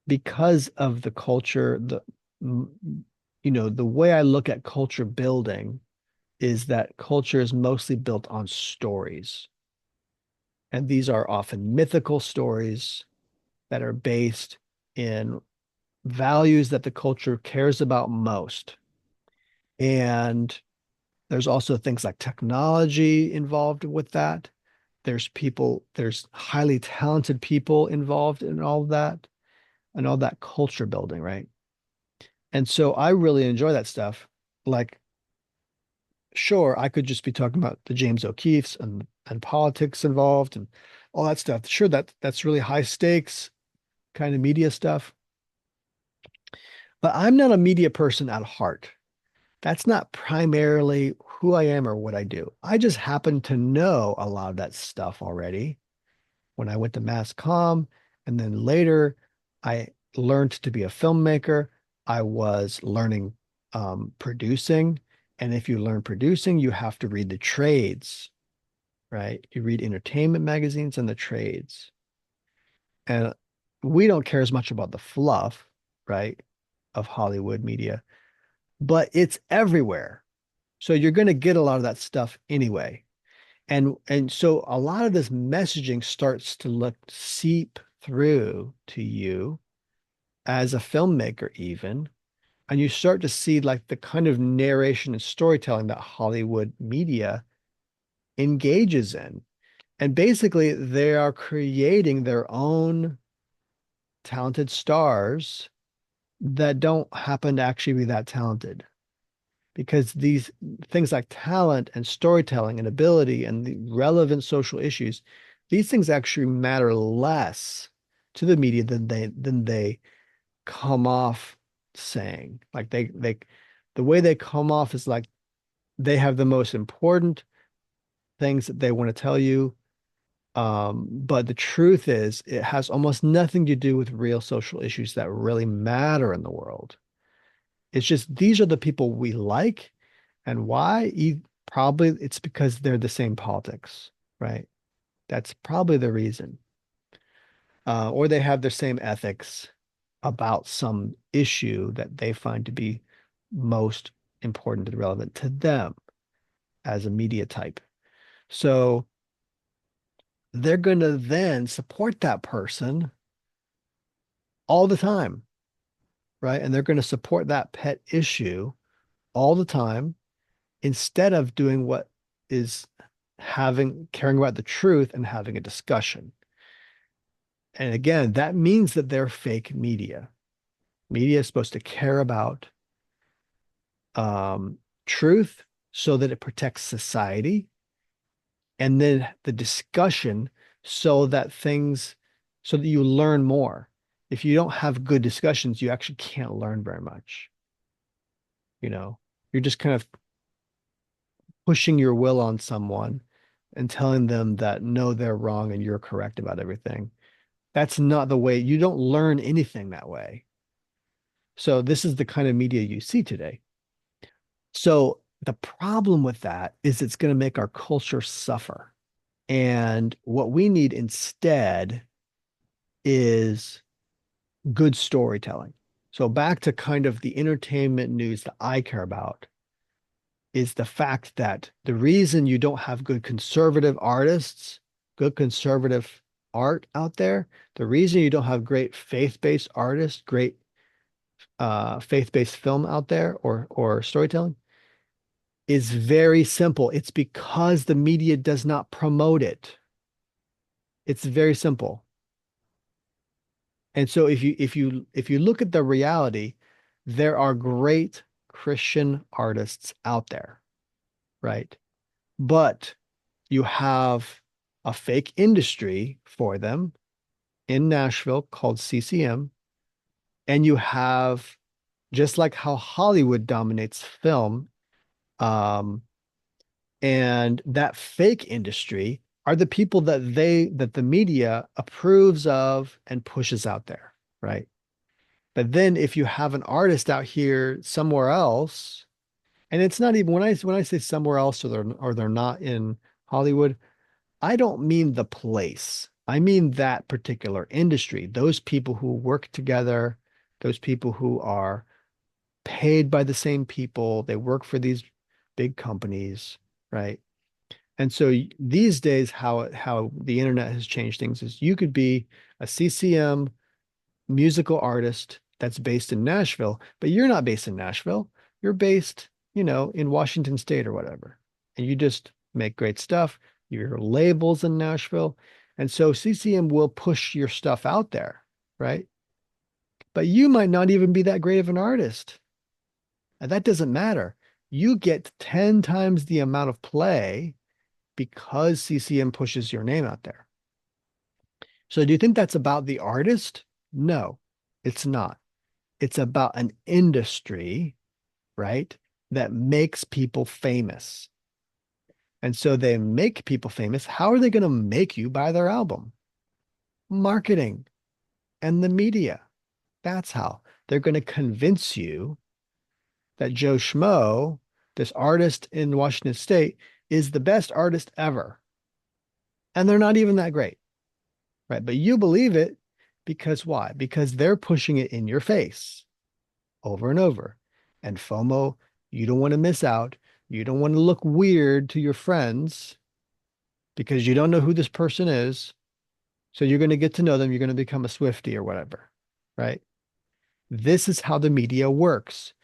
because of the culture, the way I look at culture building is that culture is mostly built on stories. And these are often mythical stories that are based in values that the culture cares about most. And there's also things like technology involved with that. There's highly talented people involved in all of that and all that culture building, right? And so I really enjoy that stuff. Like, sure, I could just be talking about the James O'Keefe's and politics involved and all that stuff. Sure, that's really high stakes kind of media stuff. But I'm not a media person at heart. That's not primarily who I am or what I do. I just happen to know a lot of that stuff already when I went to mass comm. And then later, I learned to be a filmmaker. I was learning producing. And if you learn producing, you have to read the trades, right? You read entertainment magazines and the trades. And we don't care as much about the fluff, right, of Hollywood media, but it's everywhere. So you're going to get a lot of that stuff anyway. And so a lot of this messaging starts to look seep through to you as a filmmaker even, and you start to see like the kind of narration and storytelling that Hollywood media engages in. And basically they are creating their own talented stars that don't happen to actually be that talented. Because these things like talent and storytelling and ability and the relevant social issues, these things actually matter less to the media than they come off saying. Like the way they come off is like they have the most important things that they want to tell you. But the truth is, it has almost nothing to do with real social issues that really matter in the world. It's just these are the people we like. And why? Probably it's because they're the same politics, right? That's probably the reason. Or they have the same ethics about some issue that they find to be most important and relevant to them as a media type. So they're going to then support that person all the time, right? And they're going to support that pet issue all the time instead of doing what is caring about the truth and having a discussion. And again, that means that they're fake media. Media is supposed to care about truth so that it protects society, and then the discussion so that you learn more. If you don't have good discussions, you actually can't learn very much. You know, you're just kind of pushing your will on someone and telling them that no, they're wrong and you're correct about everything. That's not the way. You don't learn anything that way. So this is the kind of media you see today. So the problem with that is it's going to make our culture suffer. And what we need instead is good storytelling. So back to kind of the entertainment news that I care about is the fact that the reason you don't have good conservative artists, good conservative art out there, the reason you don't have great faith-based artists, great faith-based film out there or storytelling is very simple. It's because the media does not promote it. It's very simple. And so if you look at the reality, there are great Christian artists out there, right? But you have a fake industry for them in Nashville called CCM, and you have just like how Hollywood dominates film, um, and that fake industry are the people that the media approves of and pushes out there, right? But then if you have an artist out here somewhere else, and it's not even when I say somewhere else or they're not in Hollywood, I don't mean the place. I mean that particular industry, those people who work together, those people who are paid by the same people, they work for these big companies, right? And so these days, how the internet has changed things is you could be a CCM musical artist that's based in Nashville, but you're not based in Nashville. You're based, in Washington State or whatever. And you just make great stuff. Your label's in Nashville. And so CCM will push your stuff out there, right? But you might not even be that great of an artist. And that doesn't matter. You get 10 times the amount of play because CCM pushes your name out there. So do you think that's about the artist? No, it's not. It's about an industry, right? That makes people famous. And so they make people famous. How are they going to make you buy their album? Marketing and the media. That's how they're going to convince you that Joe Schmo, this artist in Washington State, is the best artist ever. And they're not even that great, right? But you believe it because why? Because they're pushing it in your face over and over. And FOMO, you don't want to miss out. You don't want to look weird to your friends because you don't know who this person is. So you're going to get to know them. You're going to become a Swiftie or whatever, right? This is how the media works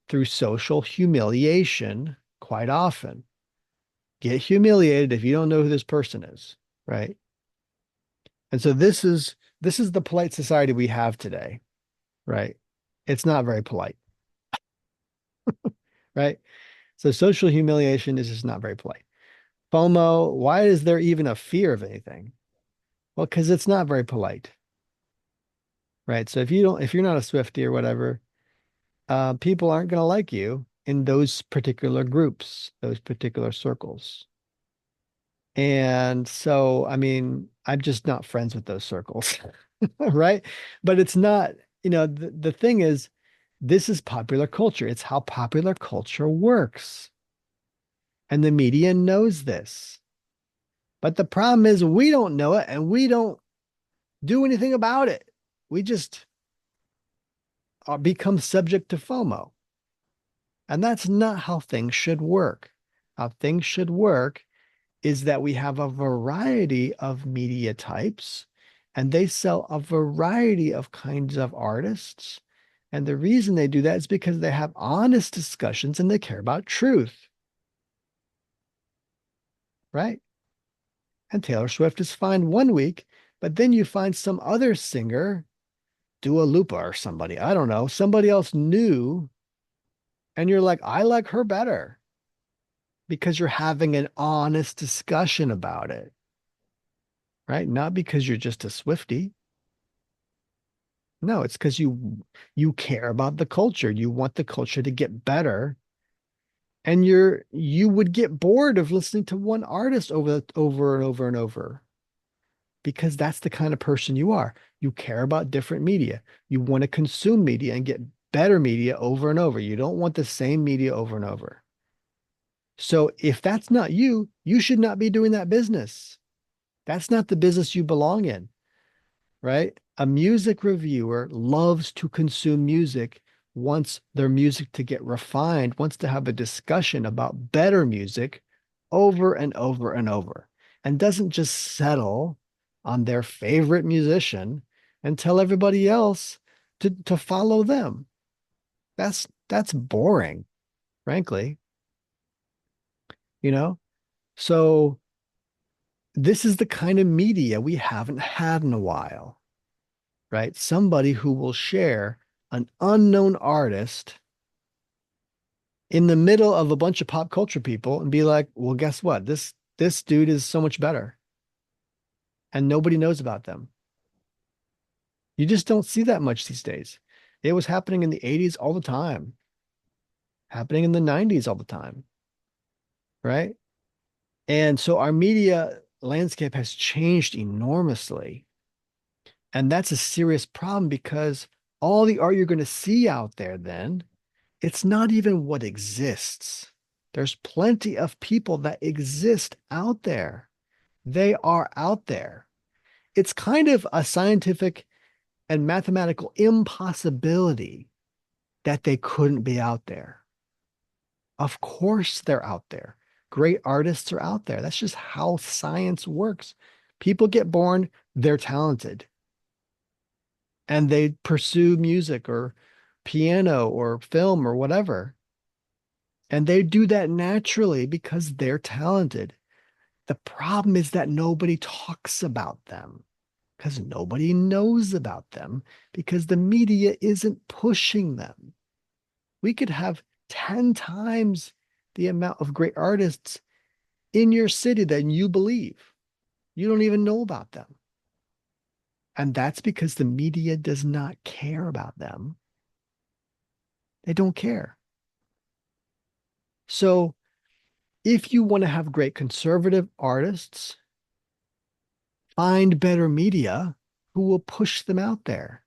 through social humiliation quite often. Get humiliated if you don't know who this person is, right? And so this is the polite society we have today, right? It's not very polite, right? So social humiliation is just not very polite. FOMO, why is there even a fear of anything? Well, because it's not very polite, right? So if you're not a Swiftie or whatever, people aren't going to like you in those particular groups, those particular circles. And so, I mean, I'm just not friends with those circles, right? But it's not, the thing is, this is popular culture. It's how popular culture works. And the media knows this. But the problem is we don't know it and we don't do anything about it. We just become subject to FOMO. And that's not how things should work. How things should work is that we have a variety of media types and they sell a variety of kinds of artists. And the reason they do that is because they have honest discussions and they care about truth, right? And Taylor Swift is fine one week, but then you find some other singer, Dua Lipa or somebody, I don't know, somebody else new, and you're like, I like her better because you're having an honest discussion about it, right? Not because you're just a Swiftie. No, it's because you care about the culture. You want the culture to get better. And you would get bored of listening to one artist over and over and over because that's the kind of person you are. You care about different media. You want to consume media and get better media over and over. You don't want the same media over and over. So if that's not you, you should not be doing that business. That's not the business you belong in, right? A music reviewer loves to consume music, wants their music to get refined, wants to have a discussion about better music over and over and over, and doesn't just settle on their favorite musician and tell everybody else to follow them. That's boring, frankly, you know? So this is the kind of media we haven't had in a while, right? Somebody who will share an unknown artist in the middle of a bunch of pop culture people and be like, well, guess what? This dude is so much better and nobody knows about them. You just don't see that much these days. It was happening in the 80s all the time, happening in the 90s all the time, right? And so our media landscape has changed enormously. And that's a serious problem because all the art you're going to see out there then, it's not even what exists. There's plenty of people that exist out there. They are out there. It's kind of a scientific and mathematical impossibility that they couldn't be out there. Of course, they're out there. Great artists are out there. That's just how science works. People get born, they're talented, and they pursue music or piano or film or whatever. And they do that naturally because they're talented. The problem is that nobody talks about them because nobody knows about them because the media isn't pushing them. We could have 10 times the amount of great artists in your city than you believe. You don't even know about them. And that's because the media does not care about them. They don't care. So if you want to have great conservative artists, find better media who will push them out there.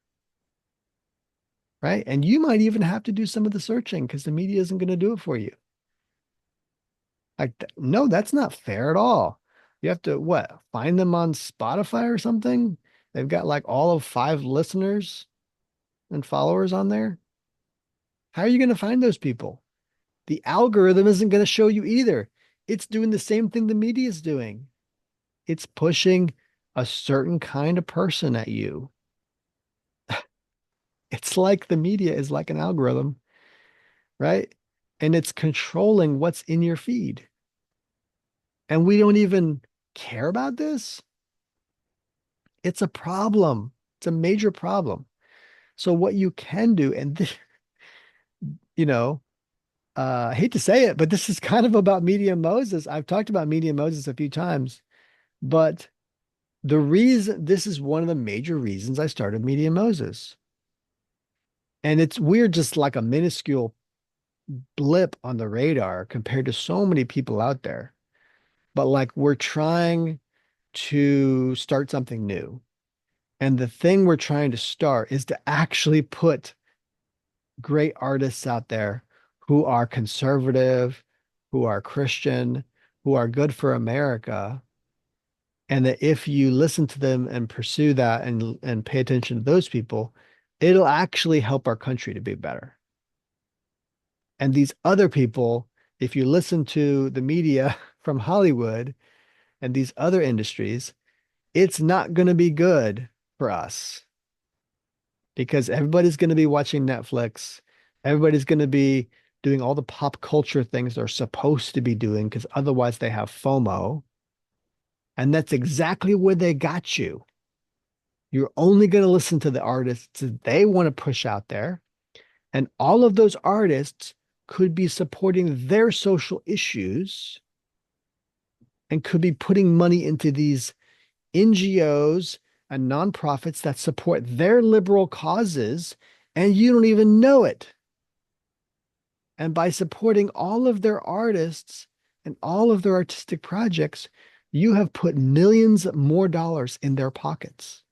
Right. And you might even have to do some of the searching because the media isn't going to do it for you. Like, no, that's not fair at all. You have to what? Find them on Spotify or something? They've got like all of 5 listeners and followers on there. How are you going to find those people? The algorithm isn't going to show you either. It's doing the same thing the media is doing. It's pushing a certain kind of person at you. It's like the media is like an algorithm, right? And it's controlling what's in your feed. And we don't even care about this. It's a problem. It's a major problem. So what you can do, and you know, I hate to say it, but this is kind of about Media Moses. I've talked about Media Moses a few times, but the reason this is one of the major reasons I started Media Moses. And it's weird, just like a minuscule blip on the radar compared to so many people out there. But like we're trying to start something new. And the thing we're trying to start is to actually put great artists out there who are conservative, who are Christian, who are good for America. And that if you listen to them and pursue that and pay attention to those people, it'll actually help our country to be better. And these other people, if you listen to the media from Hollywood and these other industries, it's not going to be good for us because everybody's going to be watching Netflix. Everybody's going to be doing all the pop culture things they're supposed to be doing because otherwise they have FOMO. And that's exactly where they got you. You're only going to listen to the artists that they want to push out there. And all of those artists could be supporting their social issues and could be putting money into these NGOs and nonprofits that support their liberal causes, and you don't even know it. And by supporting all of their artists and all of their artistic projects, you have put millions more dollars in their pockets,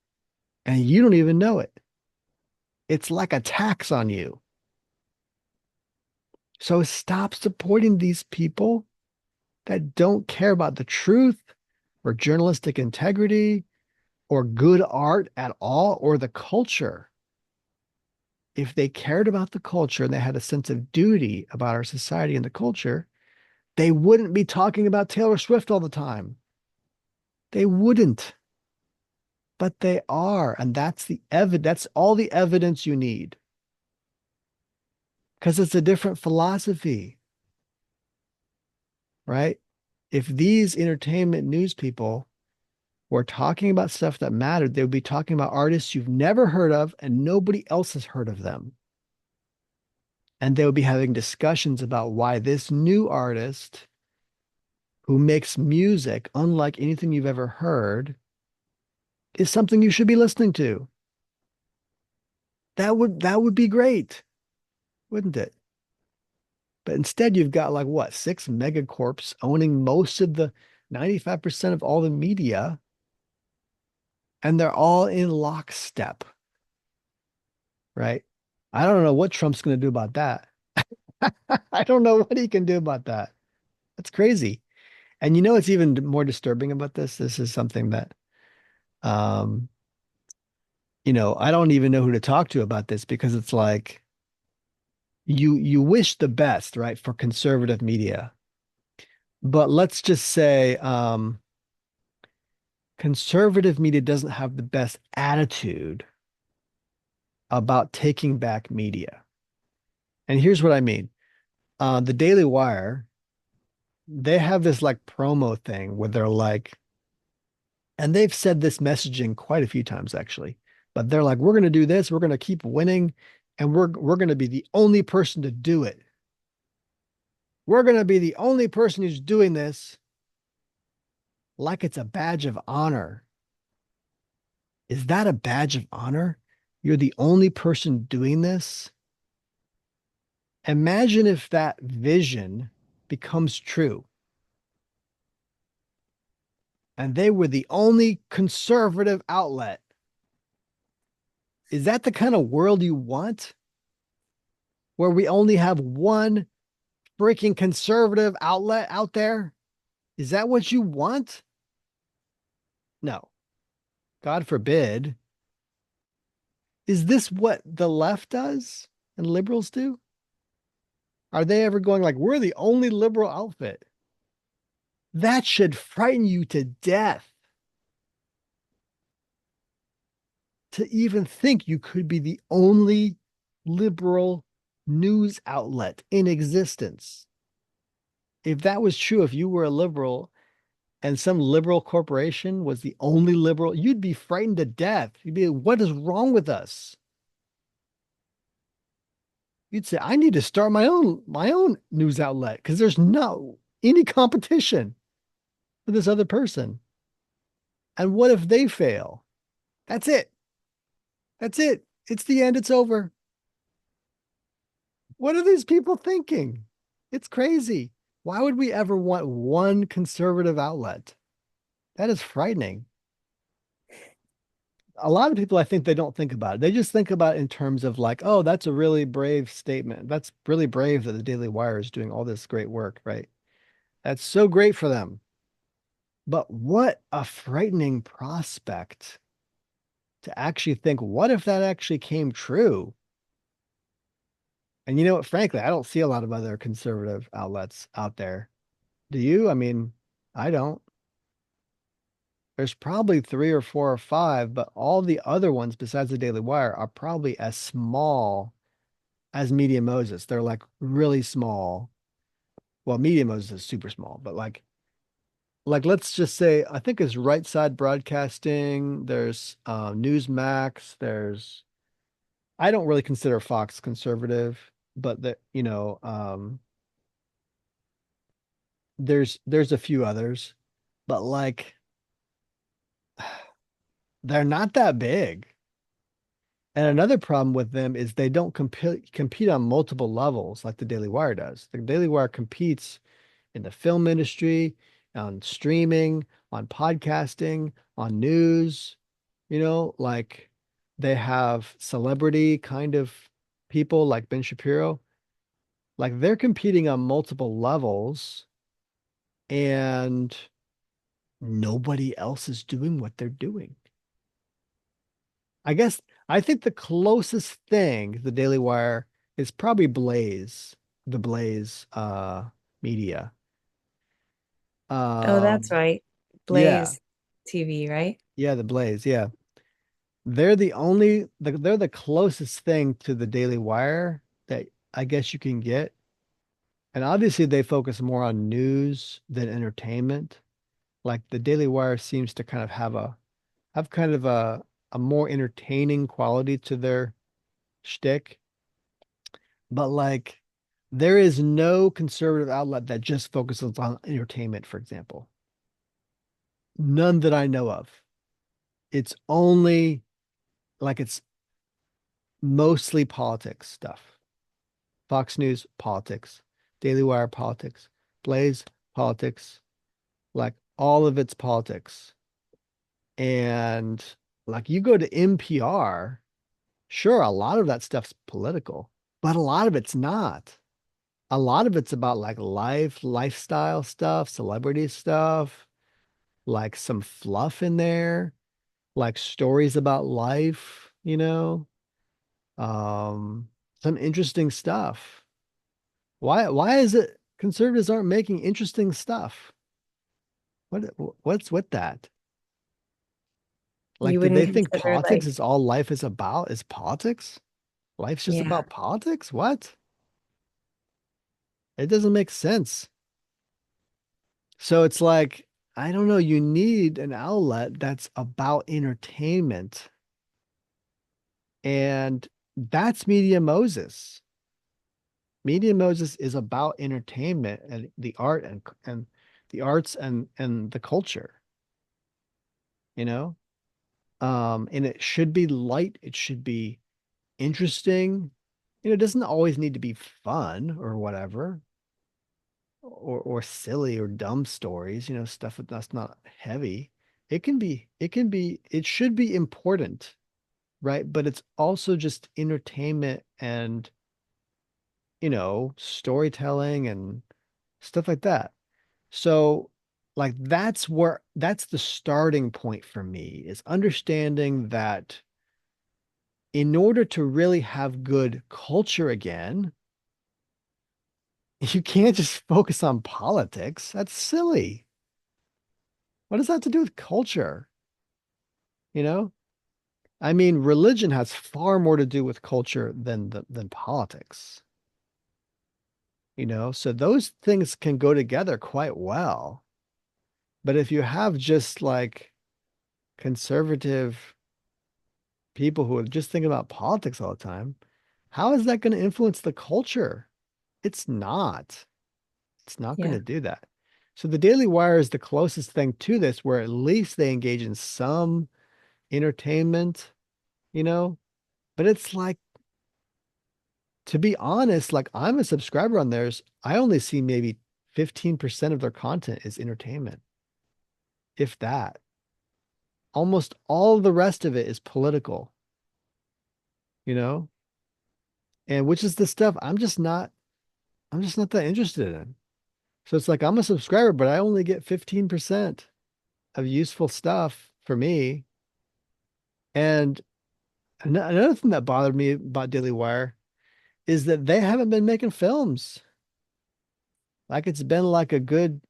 and you don't even know it. It's like a tax on you. So stop supporting these people that don't care about the truth or journalistic integrity or good art at all or the culture. If they cared about the culture and they had a sense of duty about our society and the culture, they wouldn't be talking about Taylor Swift all the time. They wouldn't, but they are. And that's the evidence. That's all the evidence you need because it's a different philosophy, right? If these entertainment news people were talking about stuff that mattered, they would be talking about artists you've never heard of and nobody else has heard of them. And they would be having discussions about why this new artist who makes music unlike anything you've ever heard is something you should be listening to. That would be great, wouldn't it? But instead, you've got like what, 6 megacorps owning most of the 95% of all the media, and they're all in lockstep, right? I don't know what Trump's going to do about that. I don't know what he can do about that. That's crazy. And you know what's even more disturbing about this? This is something that um, I don't even know who to talk to about this because it's like you wish the best, right, for conservative media. But let's just say conservative media doesn't have the best attitude about taking back media. And here's what I mean. The Daily Wire, they have this like promo thing where they're like, and they've said this messaging quite a few times actually, but they're like, we're going to do this, we're going to keep winning, and we're going to be the only person to do it. We're going to be the only person who's doing this like it's a badge of honor. Is that a badge of honor? You're the only person doing this? Imagine if that vision becomes true and they were the only conservative outlet. Is that the kind of world you want? Where we only have one freaking conservative outlet out there? Is that what you want? No, God forbid. Is this what the left does and liberals do? Are they ever going like, we're the only liberal outfit? That should frighten you to death to even think you could be the only liberal news outlet in existence. If that was true, if you were a liberal and some liberal corporation was the only liberal, you'd be frightened to death. You'd be, what is wrong with us? You'd say, I need to start my own news outlet because there's no any competition for this other person. And what if they fail? That's it. That's it. It's the end. It's over. What are these people thinking? It's crazy. Why would we ever want one conservative outlet? That is frightening. A lot of people, I think they don't think about it. They just think about it in terms of like, oh, that's a really brave statement. That's really brave that the Daily Wire is doing all this great work, right? That's so great for them. But what a frightening prospect to actually think, what if that actually came true? And you know what? Frankly, I don't see a lot of other conservative outlets out there. Do you? I mean, I don't. There's probably three or four or five, but all the other ones besides the Daily Wire are probably as small as Media Moses. They're like really small. Well, Media Moses is super small, but like let's just say I think it's Right Side Broadcasting. There's Newsmax. There's I don't really consider Fox conservative, but there's a few others, but like they're not that big. And another problem with them is they don't compete on multiple levels like the Daily Wire does. The Daily Wire competes in the film industry, on streaming, on podcasting, on news, like they have celebrity kind of people like Ben Shapiro. Like they're competing on multiple levels and nobody else is doing what they're doing. I guess I think the closest thing the Daily Wire is probably Blaze, the Blaze media. Oh, that's Um right. yeah, Blaze TV, right? yeah, the Blaze, yeah. They're the closest thing to the Daily Wire that I guess you can get. And obviously they focus more on news than entertainment. Like the Daily Wire seems to kind of have kind of a more entertaining quality to their shtick. But like there is no conservative outlet that just focuses on entertainment, for example. None that I know of. It's only like it's mostly politics stuff. Fox News, politics. Daily Wire, politics. Blaze, politics. Like all of it's politics. And like you go to NPR, Sure, a lot of that stuff's political, but a lot of it's not. A lot of it's about like lifestyle stuff, celebrity stuff, like some fluff in there, like stories about life, um, some interesting stuff. Why is it conservatives aren't making interesting stuff? What's with that? Like, You did wouldn't they think consider politics like, is all life is about? Is politics? Life's just yeah, about politics? What? It doesn't make sense. So it's like, I don't know, you need an outlet that's about entertainment. And that's Media Moses. Media Moses is about entertainment and the art and the arts and the culture, you know? And it should be light, it should be interesting. It doesn't always need to be fun or whatever, or silly or dumb stories, stuff that's not heavy. It should be important, right? But it's also just entertainment and, storytelling and stuff like that. So, like, that's the starting point for me is understanding that in order to really have good culture again, you can't just focus on politics. That's silly. What does that have to do with culture? You know? I mean, religion has far more to do with culture than politics, So those things can go together quite well. But if you have just like conservative people who are just thinking about politics all the time, how is that going to influence the culture? It's not. It's not going yeah, to do that. So the Daily Wire is the closest thing to this, where at least they engage in some entertainment, you know? But it's like, to be honest, like I'm a subscriber on theirs. I only see maybe 15% of their content is entertainment, if that. Almost all of the rest of it is political, you know? And which is the stuff I'm just not that interested in. So it's like I'm a subscriber, but I only get 15% of useful stuff for me. And another thing that bothered me about Daily Wire is that they haven't been making films. Like it's been like a good,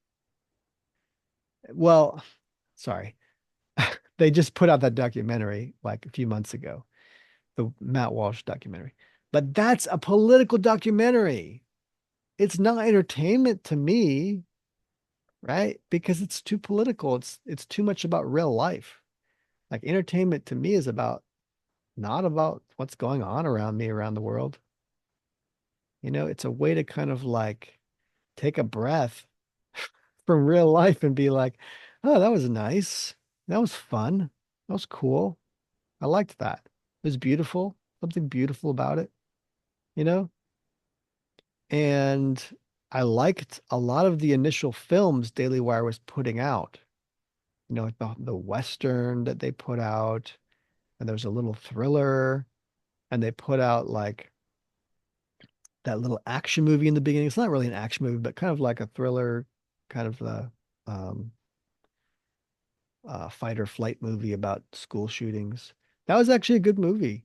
well, sorry. They just put out that documentary like a few months ago, the Matt Walsh documentary. But that's a political documentary. It's not entertainment to me, right? Because it's too political. It's too much about real life. Like entertainment to me is about not about what's going on around me around the world. It's a way to kind of like take a breath from real life and be like, oh, that was nice. That was fun. That was cool. I liked that. It was beautiful. Something beautiful about it, you know? And I liked a lot of the initial films Daily Wire was putting out, like the Western that they put out, and there was a little thriller, and they put out like that little action movie in the beginning. It's not really an action movie, but kind of like a thriller, kind of the um, fight or flight movie about school shootings. That was actually a good movie.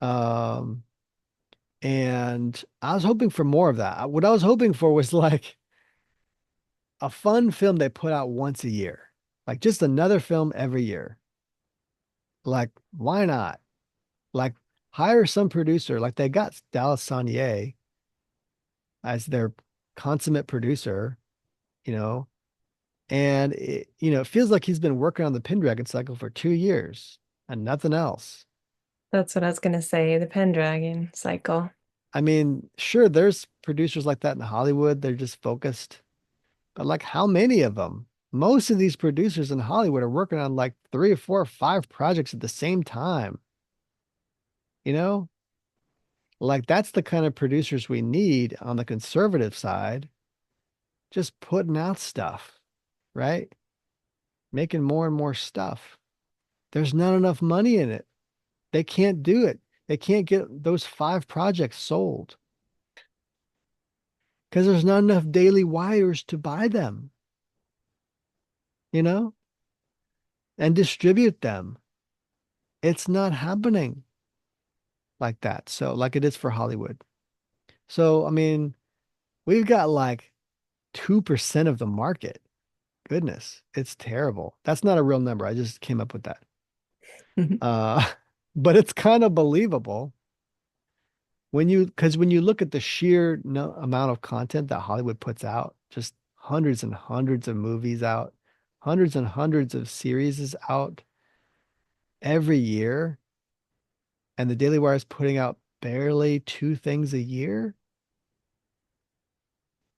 Um, and I was hoping for more of that. What I was hoping for was like a fun film they put out once a year, like just another film every year. Like, why not? Like, hire some producer. Like they got Dallas Sanier as their consummate producer, you know, and it feels like he's been working on the Pendragon cycle for 2 years and nothing else. that's what I was gonna say, the Pendragon cycle. I mean, sure, there's producers like that in Hollywood. They're just focused, but like how many of them? Most of these producers in Hollywood are working on like three or four or five projects at the same time, you know? Like that's the kind of producers we need on the conservative side, just putting out stuff, right? Making more and more stuff. There's not enough money in it. They can't do it. They can't get those 5 projects sold because there's not enough daily wires to buy them, you know, and distribute them. It's not happening like that. So, like it is for Hollywood. So, I mean, we've got like 2% of the market. Goodness, it's terrible. That's not a real number. I just came up with that. Uh, but it's kind of believable because when you look at the sheer no, amount of content that Hollywood puts out, just hundreds and hundreds of movies out, hundreds and hundreds of series is out every year, and the Daily Wire is putting out barely 2 things a year.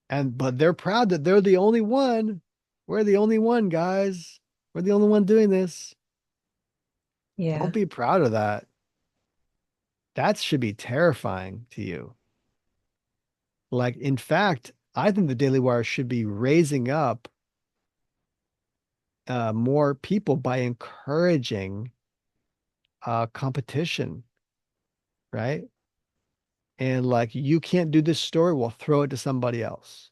And but they're proud that they're the only one. We're the only one, guys. We're the only one doing this. Don't Yeah. be proud of that. That should be terrifying to you. Like, in fact, I think the Daily Wire should be raising up more people by encouraging competition, right? And like, you can't do this story, we'll throw it to somebody else.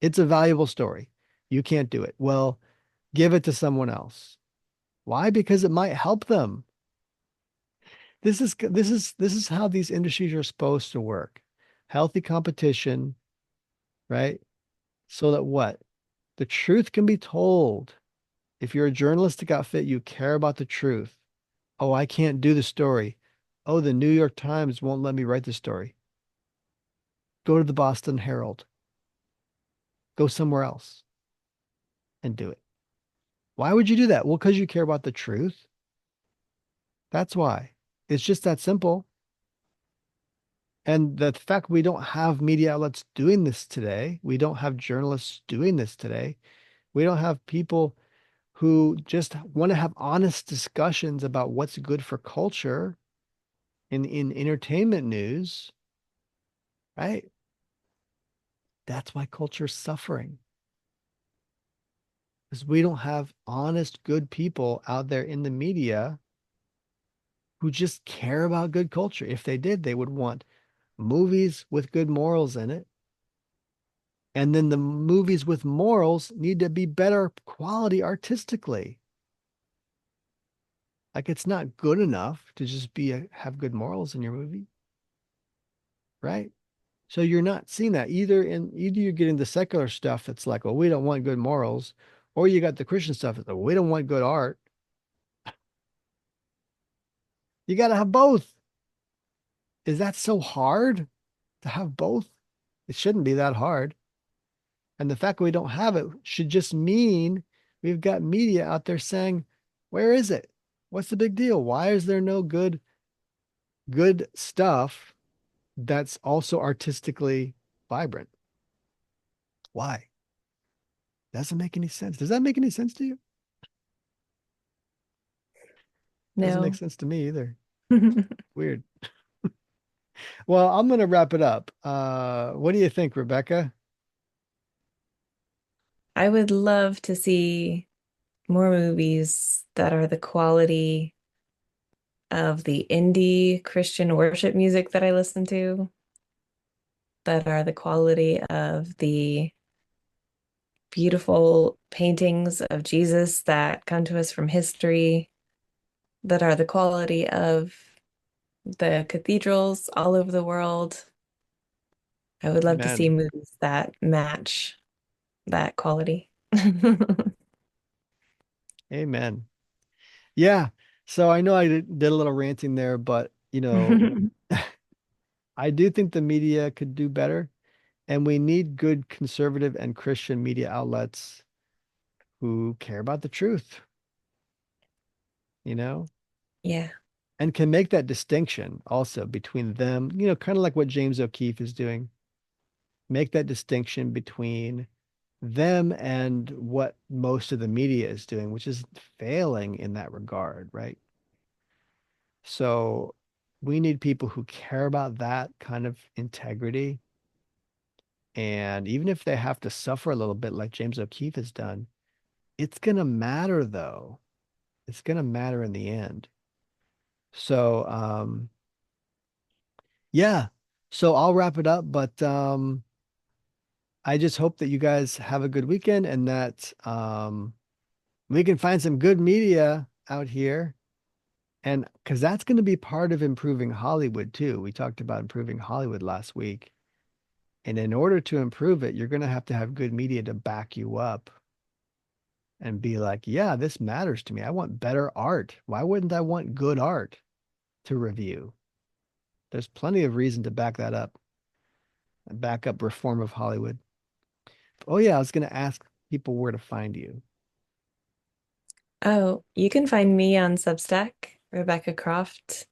It's a valuable story. You can't do it. Well, give it to someone else. Why? Because it might help them. This is how these industries are supposed to work. Healthy competition, right? So that what? The truth can be told. If you're a journalistic outfit, you care about the truth. Oh, I can't do the story. Oh, the New York Times won't let me write the story. Go to the Boston Herald. Go somewhere else and do it. Why would you do that? Well, because you care about the truth. That's why. It's just that simple. And the fact we don't have media outlets doing this today, we don't have journalists doing this today, we don't have people who just want to have honest discussions about what's good for culture in entertainment news, right? That's why culture's suffering. Because we don't have honest, good people out there in the media who just care about good culture. If they did, they would want movies with good morals in it. And then the movies with morals need to be better quality artistically. Like it's not good enough to just have good morals in your movie, right? So you're not seeing that either you're getting the secular stuff that's like, well, we don't want good morals, or you got the Christian stuff that's like, well, we don't want good art. You got to have both. Is that so hard to have both? It shouldn't be that hard. And the fact that we don't have it should just mean we've got media out there saying, where is it? What's the big deal? Why is there no good stuff that's also artistically vibrant? Why? Doesn't make any sense. Does that make any sense to you? Doesn't make No. sense to me either. Weird. Well, I'm gonna wrap it up. What do you think, Rebecca? I would love to see more movies that are the quality of the indie Christian worship music that I listen to, that are the quality of the beautiful paintings of Jesus that come to us from history, that are the quality of the cathedrals all over the world. I would love to see Amen. movies that match that quality. Amen. Yeah. So I know I did a little ranting there, but I do think the media could do better, and we need good conservative and Christian media outlets who care about the truth, you know, Yeah. and can make that distinction also between them, kind of like what James O'Keefe is doing. Make that distinction between them and what most of the media is doing, which is failing in that regard, right? So we need people who care about that kind of integrity. And even if they have to suffer a little bit, like James O'Keefe has done, it's going to matter though. It's going to matter in the end. So, Yeah. So I'll wrap it up, but I just hope that you guys have a good weekend and that we can find some good media out here. And because that's going to be part of improving Hollywood too. We talked about improving Hollywood last week. And in order to improve it, you're going to have good media to back you up and be like, yeah, this matters to me. I want better art. Why wouldn't I want good art to review? There's plenty of reason to back that up and back up reform of Hollywood. Oh, yeah, I was going to ask people where to find you. Oh, you can find me on Substack, Rebecca Croft,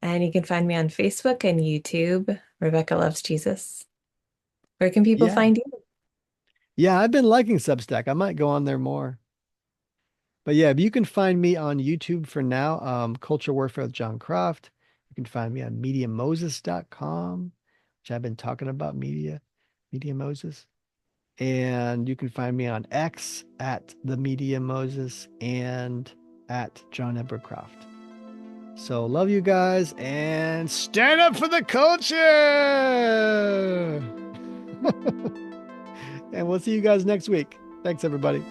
and you can find me on Facebook and YouTube, Rebecca Loves Jesus. Where can people Yeah. find you? Yeah, I've been liking Substack. I might go on there more. But yeah, you can find me on YouTube for now, Culture Warfare with Jon Croft. You can find me on MediaMoses.com, which I've been talking about Media Moses. And you can find me on X at the Media Moses and at John Edward Croft. So love you guys and stand up for the culture. And we'll see you guys next week. Thanks, everybody.